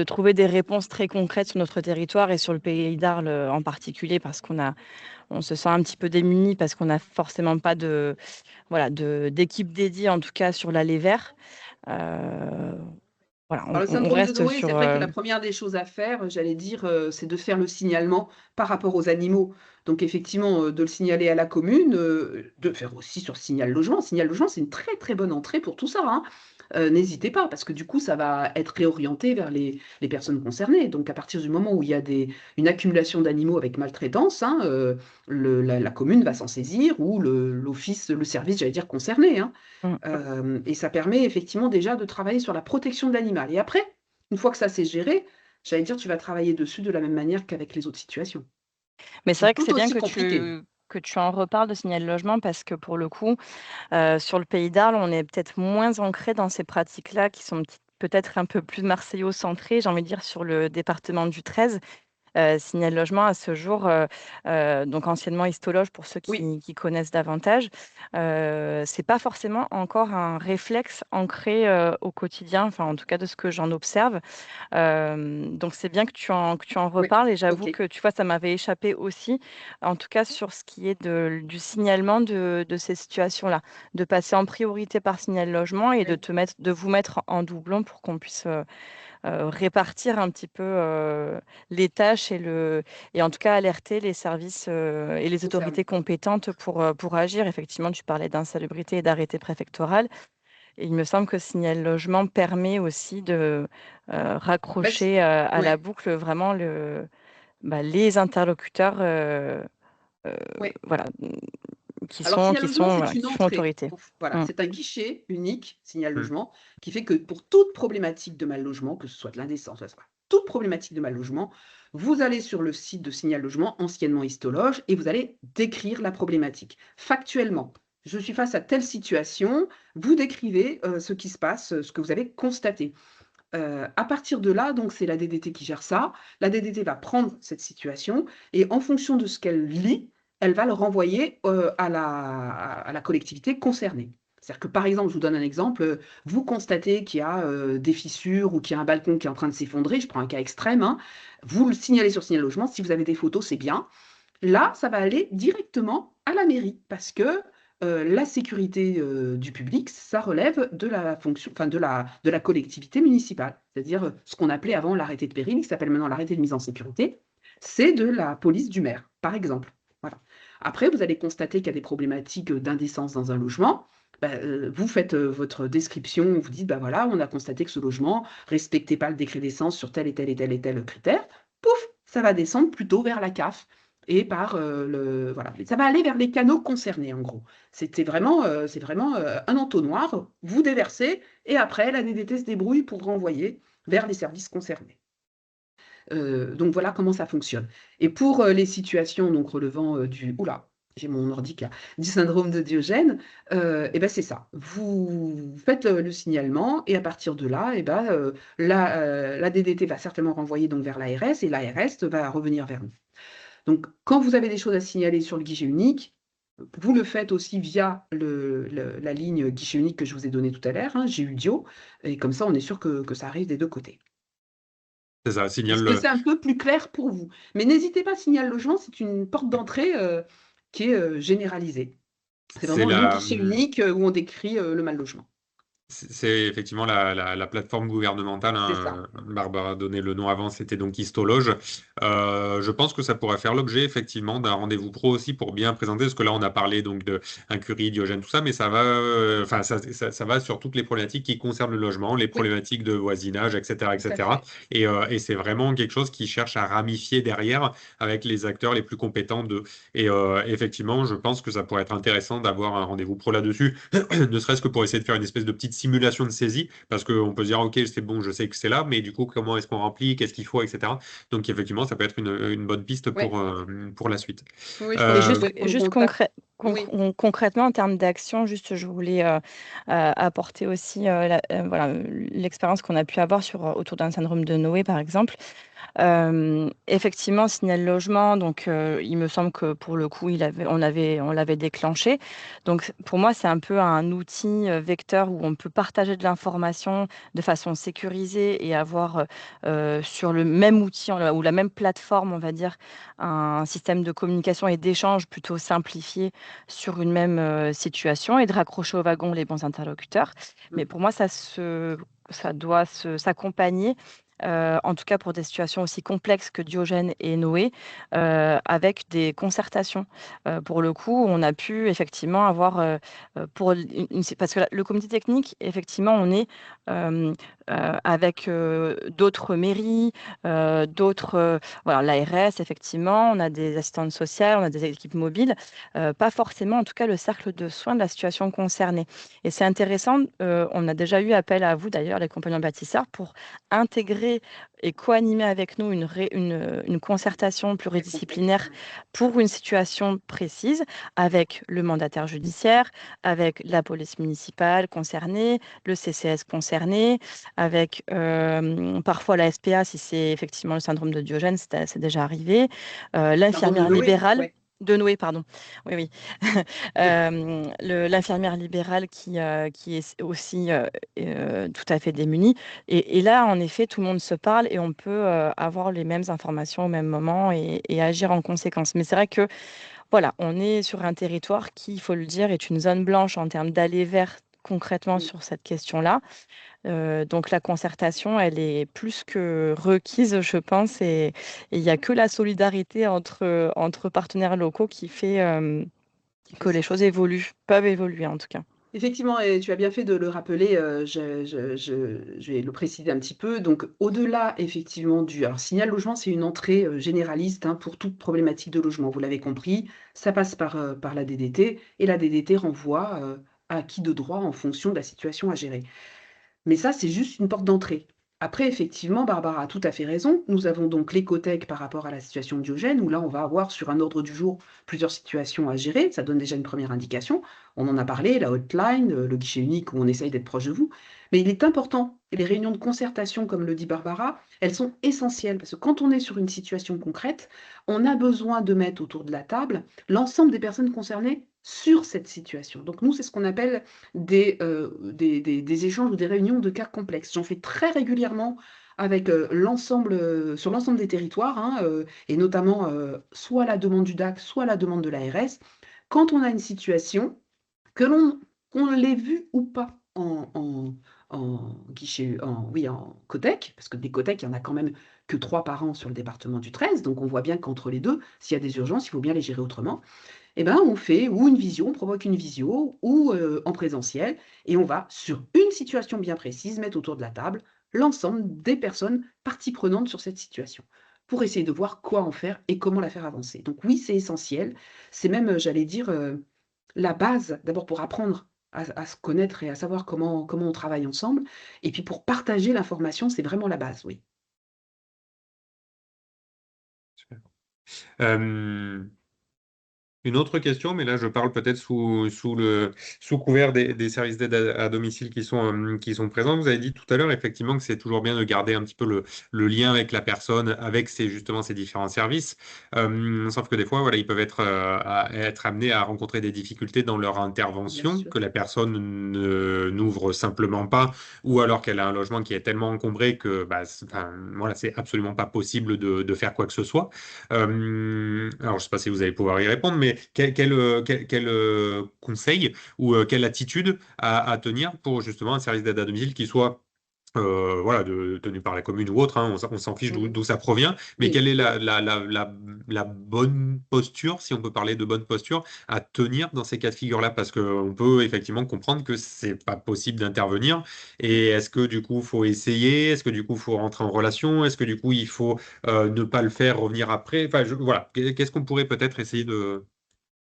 trouver des réponses très concrètes sur notre territoire et sur le pays d'Arles en particulier parce on se sent un petit peu démuni parce qu'on n'a forcément pas voilà, d'équipe dédiée en tout cas sur l'allée vert. Voilà, Alors, le on syndrome de reste Noé, sur. c'est vrai que la première des choses à faire, j'allais dire, c'est de faire le signalement par rapport aux animaux. Donc effectivement, de le signaler à la commune, de faire aussi sur Signal Logement. Signal Logement, c'est une très très bonne entrée pour tout ça, hein. N'hésitez pas, parce que du coup, ça va être réorienté vers les personnes concernées. Donc à partir du moment où il y a une accumulation d'animaux avec maltraitance, hein, la commune va s'en saisir ou l'office, le service, j'allais dire, concerné, hein. Et ça permet effectivement déjà de travailler sur la protection de l'animal. Et après, une fois que ça c'est géré, j'allais dire, tu vas travailler dessus de la même manière qu'avec les autres situations, Mais qui c'est sont vrai que c'est tout bien aussi compliquées. que tu en reparles de Signal Logement parce que pour le coup, sur le pays d'Arles, on est peut-être moins ancré dans ces pratiques-là qui sont peut-être un peu plus marseillais-centrées, j'ai envie de dire, sur le département du 13. Signal Logement, à ce jour, donc anciennement Histologe, pour ceux Oui, qui connaissent davantage, c'est pas forcément encore un réflexe ancré, au quotidien, enfin, en tout cas de ce que j'en observe. Donc c'est bien que tu en oui, reparles et j'avoue ok. que, tu vois, ça m'avait échappé aussi, en tout cas sur ce qui est du signalement de ces situations-là. De passer en priorité par Signal Logement et Oui, de vous mettre en doublon pour qu'on puisse, répartir un petit peu, les tâches et en tout cas alerter les services, et les autorités concerné. compétentes pour agir. Effectivement, tu parlais d'insalubrité et d'arrêté préfectoral et il me semble que Signal Logement permet aussi de, Bah, raccrocher, à la ouais, boucle vraiment les interlocuteurs, ouais. voilà, Alors, Signal Logement, c'est voilà, une qui font entrée. autorité. Voilà, Mmh. c'est un guichet unique, Signal Mm. Logement, qui fait que pour toute problématique de mal logement, que ce soit de l'indécence, que ce soit toute problématique de mal logement, vous allez sur le site de Signal Logement, anciennement Histologe, et vous allez décrire la problématique. Factuellement, je suis face à telle situation, vous décrivez ce qui se passe, ce que vous avez constaté. À partir de là, donc c'est la DDT qui gère ça. La DDT va prendre cette situation et en fonction de ce qu'elle lit, elle va le renvoyer à la collectivité concernée. C'est-à-dire que par exemple, je vous donne un exemple, vous constatez qu'il y a des fissures ou qu'il y a un balcon qui est en train de s'effondrer, je prends un cas extrême, hein, vous le signalez sur Signal Logement, si vous avez des photos, c'est bien. Là, ça va aller directement à la mairie parce que la sécurité du public, ça relève de la fonction, enfin de la collectivité municipale, c'est-à-dire ce qu'on appelait avant l'arrêté de péril, qui s'appelle maintenant l'arrêté de mise en sécurité, c'est de la police du maire, par exemple. Voilà. Après, vous allez constater qu'il y a des problématiques d'indécence dans un logement. Vous faites votre description, vous dites, bah voilà, on a constaté que ce logement respectait pas le décret d'essence sur tel et tel et tel et tel critère. Pouf, ça va descendre plutôt vers la CAF et par le voilà, ça va aller vers les canaux concernés en gros. C'est vraiment un entonnoir, vous déversez et après la DDT se débrouille pour renvoyer vers les services concernés. Donc voilà comment ça fonctionne. Et pour les situations donc relevant du oula, j'ai mon ordi là, du syndrome de Diogène, et ben c'est ça. Vous faites le signalement et à partir de là, et ben la DDT va certainement renvoyer donc vers l'ARS et l'ARS va revenir vers nous. Donc, quand vous avez des choses à signaler sur le guichet unique, vous le faites aussi via la ligne guichet unique que je vous ai donnée tout à l'heure, hein, GUDIO, et comme ça, on est sûr que ça arrive des deux côtés. C'est ça, Est-ce que c'est un peu plus clair pour vous? Mais n'hésitez pas, Signal Logement, c'est une porte d'entrée qui est généralisée. C'est c'est vraiment le la, guichet unique où on décrit le mal logement. c'est effectivement la plateforme gouvernementale, C'est ça. hein. Barbara a donné le nom avant, c'était donc Histologe. Je pense que ça pourrait faire l'objet effectivement d'un rendez-vous pro aussi pour bien présenter, parce que là on a parlé donc de incurie, Diogène, tout ça, mais ça va, enfin ça va sur toutes les problématiques qui concernent le logement, les Oui, problématiques de voisinage, etc., tout à etc. fait. Et c'est vraiment quelque chose qui cherche à ramifier derrière avec les acteurs les plus compétents de. Et effectivement, je pense que ça pourrait être intéressant d'avoir un rendez-vous pro là-dessus. Ne serait-ce que pour essayer de faire une espèce de petite simulation de saisie, parce qu'on peut se dire, OK, c'est bon, je sais que c'est là, mais du coup, comment est-ce qu'on remplit, qu'est-ce qu'il faut, etc. Donc, effectivement, ça peut être une bonne piste Oui, pour la suite. oui, je Et pense que vous Euh, pouvez prendre contact. Oui, concrètement, en termes d'action, juste, je voulais apporter aussi voilà, l'expérience qu'on a pu avoir autour d'un syndrome de Noé, par exemple. Effectivement, Signal Logement, donc il me semble que pour le coup, on l'avait déclenché. Donc pour moi, c'est un peu un outil vecteur où on peut partager de l'information de façon sécurisée et avoir sur le même outil ou la même plateforme, on va dire, un système de communication et d'échange plutôt simplifié sur une même situation et de raccrocher au wagon les bons interlocuteurs. Mais pour moi, ça doit s'accompagner en tout cas pour des situations aussi complexes que Diogène et Noé, avec des concertations. Pour le coup, on a pu effectivement avoir, parce que le comité technique, effectivement, on est hem, avec d'autres mairies, voilà, l'ARS, effectivement, on a des assistantes sociales, on a des équipes mobiles, pas forcément, en tout cas, le cercle de soins de la situation concernée. Et c'est intéressant, on a déjà eu appel à vous, d'ailleurs, les compagnons bâtisseurs, pour intégrer créer et co-animer avec nous une concertation pluridisciplinaire pour une situation précise avec le mandataire judiciaire, avec la police municipale concernée, le CCS concerné, avec parfois la SPA si c'est effectivement le syndrome de Diogène, c'est déjà arrivé, l'infirmière libérale. De Noé, pardon. Oui, oui. L'infirmière libérale qui est aussi tout à fait démunie. Et là, en effet, tout le monde se parle et on peut avoir les mêmes informations au même moment et agir en conséquence. Mais c'est vrai que, voilà, on est sur un territoire qui, il faut le dire, est une zone blanche en termes d'aller vers concrètement sur cette question-là. Donc la concertation, elle est plus que requise, je pense, et il n'y a que la solidarité entre partenaires locaux qui fait que les choses peuvent évoluer en tout cas. Effectivement, et tu as bien fait de le rappeler, je vais le préciser un petit peu. Donc, au-delà, effectivement, alors, Signal Logement, c'est une entrée généraliste pour toute problématique de logement. Vous l'avez compris, ça passe par la DDT, et la DDT renvoie à qui de droit en fonction de la situation à gérer. Mais ça, c'est juste une porte d'entrée. Après, effectivement, Barbara a tout à fait raison. Nous avons donc l'écothèque par rapport à la situation de Diogène, où là, on va avoir sur un ordre du jour plusieurs situations à gérer. Ça donne déjà une première indication. On en a parlé, la hotline, le guichet unique où on essaye d'être proche de vous. Mais il est important, et les réunions de concertation, comme le dit Barbara, elles sont essentielles, parce que quand on est sur une situation concrète, on a besoin de mettre autour de la table l'ensemble des personnes concernées sur cette situation. Donc nous, c'est ce qu'on appelle des échanges ou des réunions de cas complexes. J'en fais très régulièrement avec sur l'ensemble des territoires, et notamment soit à la demande du DAC, soit à la demande de l'ARS, quand on a une situation, qu'on l'ait vue ou pas en guichet, oui, en codec, parce que des codecs, il n'y en a quand même que 3 par an sur le département du 13, donc on voit bien qu'entre les deux, s'il y a des urgences, il faut bien les gérer autrement. Eh ben, on fait ou une visio, on provoque une visio, ou en présentiel, et on va, sur une situation bien précise, mettre autour de la table l'ensemble des personnes parties prenantes sur cette situation, pour essayer de voir quoi en faire et comment la faire avancer. Donc oui, c'est essentiel. C'est même, j'allais dire, la base, d'abord pour apprendre à se connaître et à savoir comment on travaille ensemble, et puis pour partager l'information, c'est vraiment la base, oui. Super. Une autre question, mais là je parle peut-être sous couvert des services d'aide à domicile qui sont présents. Vous avez dit tout à l'heure effectivement que c'est toujours bien de garder un petit peu le lien avec la personne, avec justement ces différents services. Sauf que des fois, voilà, ils peuvent être amenés à rencontrer des difficultés dans leur intervention, que la personne n'ouvre simplement pas, ou alors qu'elle a un logement qui est tellement encombré que voilà, c'est absolument pas possible de faire quoi que ce soit. Alors, je ne sais pas si vous allez pouvoir y répondre, mais quel conseil ou quelle attitude à tenir pour justement un service d'aide à domicile qui soit voilà, tenu par la commune ou autre, on s'en fiche d'où ça provient, mais Oui. quelle est la bonne posture, si on peut parler de bonne posture, à tenir dans ces cas de figure-là, parce qu'on peut effectivement comprendre que c'est pas possible d'intervenir, et est-ce que du coup, il faut essayer, est-ce que du coup, il faut rentrer en relation, est-ce que du coup, il faut ne pas le faire, revenir après, enfin, voilà, qu'est-ce qu'on pourrait peut-être essayer de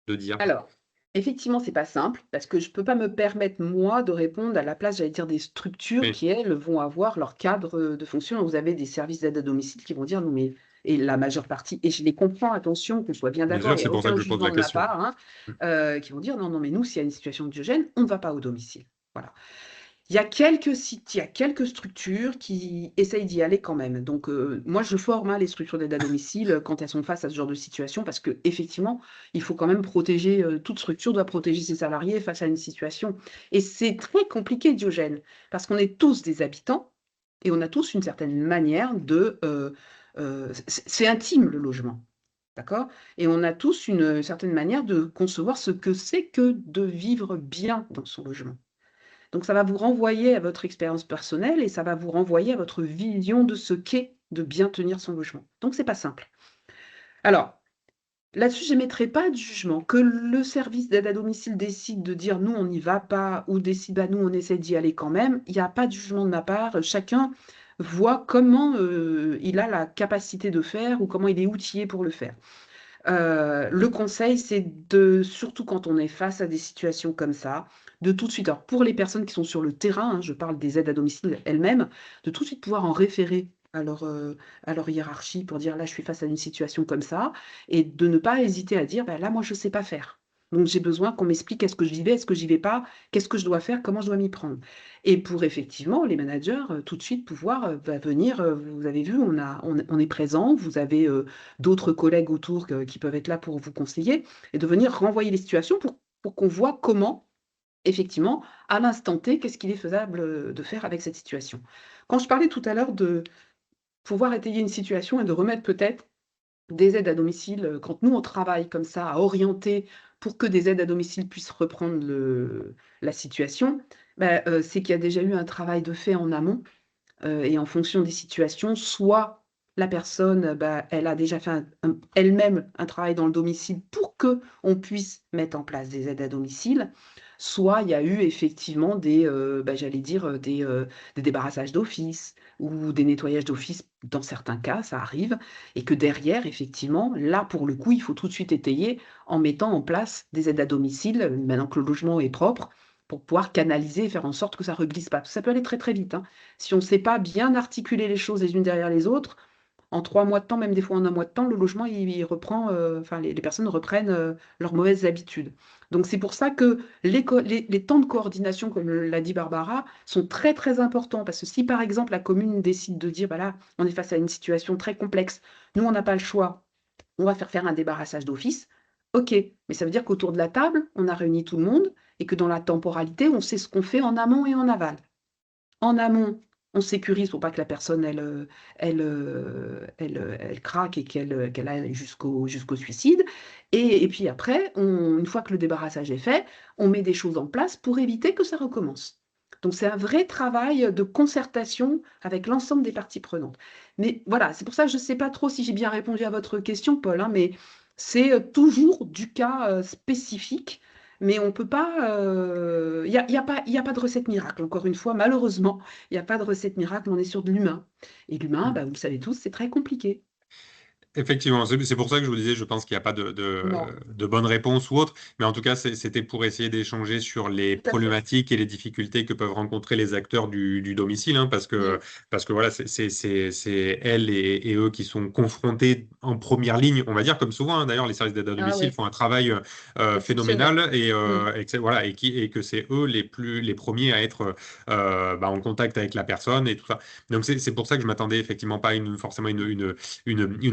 dire? Alors, effectivement, c'est pas simple parce que je peux pas me permettre, moi, de répondre à la place, j'allais dire, des structures Oui, qui, elles, vont avoir leur cadre de fonction. Vous avez des services d'aide à domicile qui vont dire, non, mais, et la majeure partie, et je les comprends, attention, qu'on soit bien bien d'accord, sûr, il n'y c'est a pour ça aucun que je pose jugement la de ma question. part, qui vont dire, non, non, mais nous, s'il y a une situation de Diogène, on ne va pas au domicile. Voilà. Il y a quelques sites, il y a quelques structures qui essayent d'y aller quand même. Donc, moi, je forme les structures d'aide à domicile quand elles sont face à ce genre de situation parce qu'effectivement, il faut quand même protéger, toute structure doit protéger ses salariés face à une situation. Et c'est très compliqué, Diogène, parce qu'on est tous des habitants et on a tous une certaine manière c'est intime le logement, d'accord? Et on a tous une certaine manière de concevoir ce que c'est que de vivre bien dans son logement. Donc ça va vous renvoyer à votre expérience personnelle et ça va vous renvoyer à votre vision de ce qu'est de bien tenir son logement. Donc c'est pas simple. Alors, là-dessus, j'émettrai pas de jugement. Que le service d'aide à domicile décide de dire nous on n'y va pas ou décide bah nous on essaie d'y aller quand même, il n'y a pas de jugement de ma part. Chacun voit comment il a la capacité de faire ou comment il est outillé pour le faire. Le conseil, c'est surtout quand on est face à des situations comme ça, de tout de suite, alors pour les personnes qui sont sur le terrain, je parle des aides à domicile elles-mêmes, de tout de suite pouvoir en référer à leur hiérarchie pour dire: «Là, je suis face à une situation comme ça», et de ne pas hésiter à dire: «Bah, là, moi, je sais pas faire. Donc j'ai besoin qu'on m'explique est-ce que j'y vais, est-ce que j'y vais pas? Qu'est-ce que je dois faire? Comment je dois m'y prendre?» Et pour effectivement les managers, tout de suite pouvoir, venir, «Vous avez vu, on est présent, vous avez, d'autres collègues autour qui peuvent être là pour vous conseiller», et de venir renvoyer les situations pour qu'on voit comment, effectivement, à l'instant T, qu'est-ce qu'il est faisable, de faire avec cette situation. Quand je parlais tout à l'heure de pouvoir étayer une situation et de remettre peut-être des aides à domicile, quand nous on travaille comme ça, à orienter pour que des aides à domicile puissent reprendre la situation, bah, c'est qu'il y a déjà eu un travail de fait en amont, et en fonction des situations, soit la personne, bah, elle a déjà fait elle-même un travail dans le domicile pour que on puisse mettre en place des aides à domicile, soit il y a eu effectivement bah, j'allais dire, des débarrassages d'office ou des nettoyages d'office, dans certains cas, ça arrive, et que derrière, effectivement, là, pour le coup, il faut tout de suite étayer en mettant en place des aides à domicile, maintenant que le logement est propre, pour pouvoir canaliser et faire en sorte que ça ne reglisse pas. Ça peut aller très, très vite, hein. Si on ne sait pas bien articuler les choses les unes derrière les autres, en 3 mois de temps, même des fois en 1 mois de temps, le logement il reprend, enfin les personnes reprennent, leurs mauvaises habitudes. Donc c'est pour ça que les temps de coordination, comme l'a dit Barbara, sont très, très importants. Parce que si par exemple la commune décide de dire: «Bah là, on est face à une situation très complexe, nous on n'a pas le choix, on va faire un débarrassage d'office». OK, mais ça veut dire qu'autour de la table, on a réuni tout le monde et que dans la temporalité, on sait ce qu'on fait en amont et en aval. En amont, on sécurise pour pas que la personne elle craque et qu'elle aille jusqu'au suicide, et puis après une fois que le débarrassage est fait, on met des choses en place pour éviter que ça recommence. Donc c'est un vrai travail de concertation avec l'ensemble des parties prenantes. Mais voilà, c'est pour ça que je ne sais pas trop si j'ai bien répondu à votre question, Paul, hein, mais c'est, toujours du cas, spécifique, mais on peut pas, il y a pas de recette miracle. Encore une fois, malheureusement, il y a pas de recette miracle, on est sur de l'humain, et l'humain, bah, vous le savez tous, c'est très compliqué. Effectivement, c'est pour ça que je vous disais, je pense qu'il n'y a pas Non, de bonne réponse ou autre, mais en tout cas, c'était pour essayer d'échanger sur les tout à fait. problématiques et les difficultés que peuvent rencontrer les acteurs du domicile, hein, Mmh, parce que voilà, c'est elles et eux qui sont confrontés en première ligne, on va dire, comme souvent, hein. D'ailleurs, les services d'aide à ah domicile oui, font un travail exceptionnel. phénoménal Mmh, voilà, et que c'est eux les premiers à être bah, en contact avec la personne et tout ça. Donc, c'est pour ça que je m'attendais effectivement pas à forcément une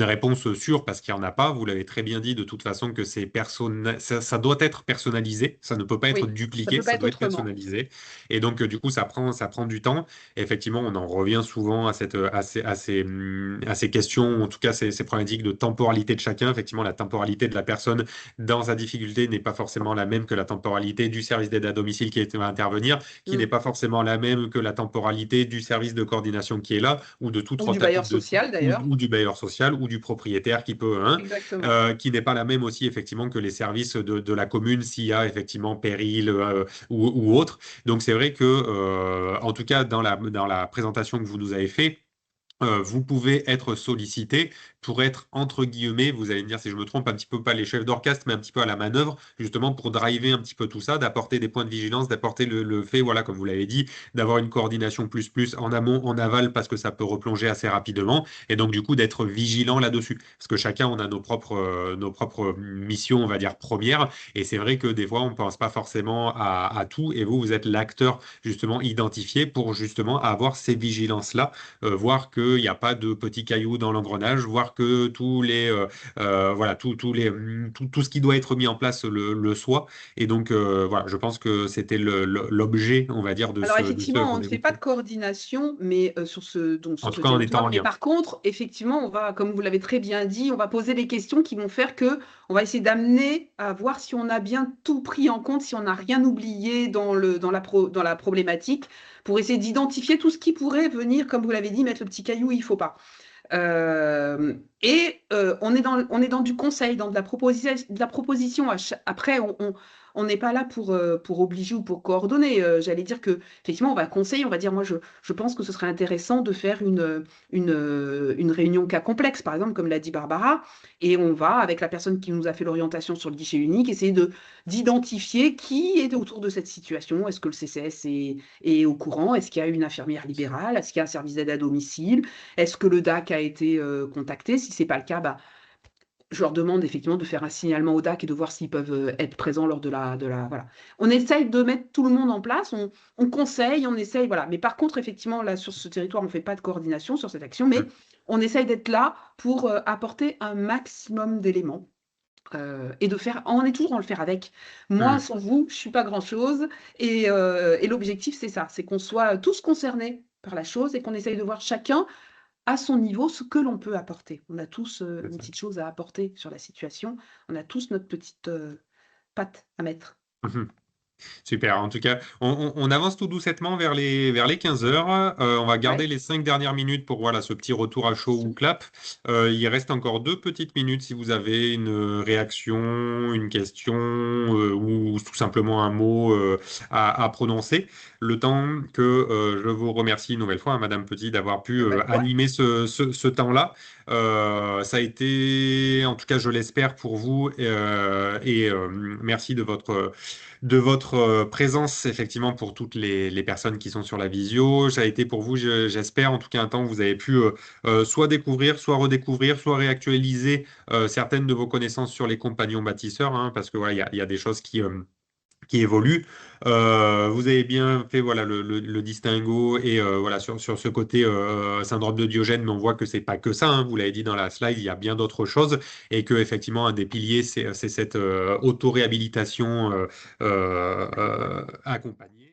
réponse sûre parce qu'il n'y en a pas. Vous l'avez très bien dit de toute façon que ça doit être personnalisé, ça ne peut pas être oui, ça dupliqué, peut pas ça être doit être autrement. personnalisé. Et donc du coup ça prend du temps. Et effectivement, on en revient souvent à ces questions, ou en tout cas ces problématiques de temporalité de chacun. Effectivement, la temporalité de la personne dans sa difficulté n'est pas forcément la même que la temporalité du service d'aide à domicile va intervenir, qui n'est Mmh. pas forcément la même que la temporalité du service de coordination qui est là, ou de toute Ou du bailleur de social d'ailleurs. ou du bailleur social ou du propriétaire qui peut, hein, Exactement. qui n'est pas la même aussi effectivement que les services de la commune s'il y a effectivement péril ou autre. Donc c'est vrai que, en tout cas dans la présentation que vous nous avez fait, vous pouvez être sollicité pour être, entre guillemets, vous allez me dire si je me trompe, un petit peu pas les chefs d'orchestre, mais un petit peu à la manœuvre, justement pour driver un petit peu tout ça, d'apporter des points de vigilance, d'apporter le fait, voilà, comme vous l'avez dit, d'avoir une coordination plus en amont, en aval, parce que ça peut replonger assez rapidement, et donc du coup d'être vigilant là-dessus. Parce que chacun, on a nos propres missions, on va dire, premières, et c'est vrai que des fois, on ne pense pas forcément à tout, et vous êtes l'acteur, justement, identifié pour justement avoir ces vigilances-là, voir qu'il n'y a pas de petits cailloux dans l'engrenage, voir que voilà, tout ce qui doit être mis en place le soit. Et donc, voilà, je pense que c'était l'objet, on va dire, Alors de ce effectivement, on ne fait rendez-vous pas pro. de coordination, mais En sur tout ce cas, en étant territoire. en Mais lien. par contre, effectivement, on va, comme vous l'avez très bien dit, on va poser des questions qui vont faire que on va essayer d'amener à voir si on a bien tout pris en compte, si on n'a rien oublié dans la problématique, pour essayer d'identifier tout ce qui pourrait venir, comme vous l'avez dit, mettre le petit caillou où il ne faut pas. On est dans du conseil, dans de la proposition. Après, on n'est pas là pour obliger ou pour coordonner. J'allais dire que effectivement, on va conseiller, on va dire, moi, je pense que ce serait intéressant de faire une réunion cas complexe, par exemple, comme l'a dit Barbara, et on va, avec la personne qui nous a fait l'orientation sur le guichet unique, essayer d'identifier qui est autour de cette situation. Est-ce que le CCS est au courant? Est-ce qu'il y a une infirmière libérale? Est-ce qu'il y a un service d'aide à domicile? Est-ce que le DAC a été contacté? Si c'est pas le cas, bah, je leur demande effectivement de faire un signalement au DAC et de voir s'ils peuvent être présents lors voilà. On essaye de mettre tout le monde en place, on conseille, on essaye, voilà. Mais par contre, effectivement, là, sur ce territoire, on ne fait pas de coordination sur cette action, mais on essaye d'être là pour apporter un maximum d'éléments. Et on est toujours dans le faire avec. Moi, Mhm. sans vous, je ne suis pas grand-chose. Et l'objectif, c'est ça, c'est qu'on soit tous concernés par la chose et qu'on essaye de voir chacun à son niveau ce que l'on peut apporter. On a tous C'est une ça. petite chose à apporter sur la situation. On a tous notre petite patte à mettre. Mhm. Super. En tout cas, on avance tout doucettement vers les 15 heures. On va garder Ouais. les 5 dernières minutes pour voilà, ce petit retour à chaud ou Merci. clap. Il reste encore 2 petites minutes si vous avez une réaction, une question ou tout simplement un mot à prononcer. Le temps que je vous remercie une nouvelle fois, hein, Madame Petit, d'avoir pu Ah bah, de quoi? animer ce temps-là. Ça a été, en tout cas, je l'espère pour vous, merci de votre présence, effectivement, pour toutes les personnes qui sont sur la visio. Ça a été pour vous, j'espère, en tout cas, un temps où vous avez pu soit découvrir, soit redécouvrir, soit réactualiser certaines de vos connaissances sur les compagnons bâtisseurs, hein, parce que voilà, il y a des choses qui évoluent. Vous avez bien fait voilà le distinguo et voilà sur ce côté syndrome de Diogène, mais on voit que c'est pas que ça, hein, vous l'avez dit dans la slide, il y a bien d'autres choses et que effectivement un des piliers c'est cette auto-réhabilitation accompagnée.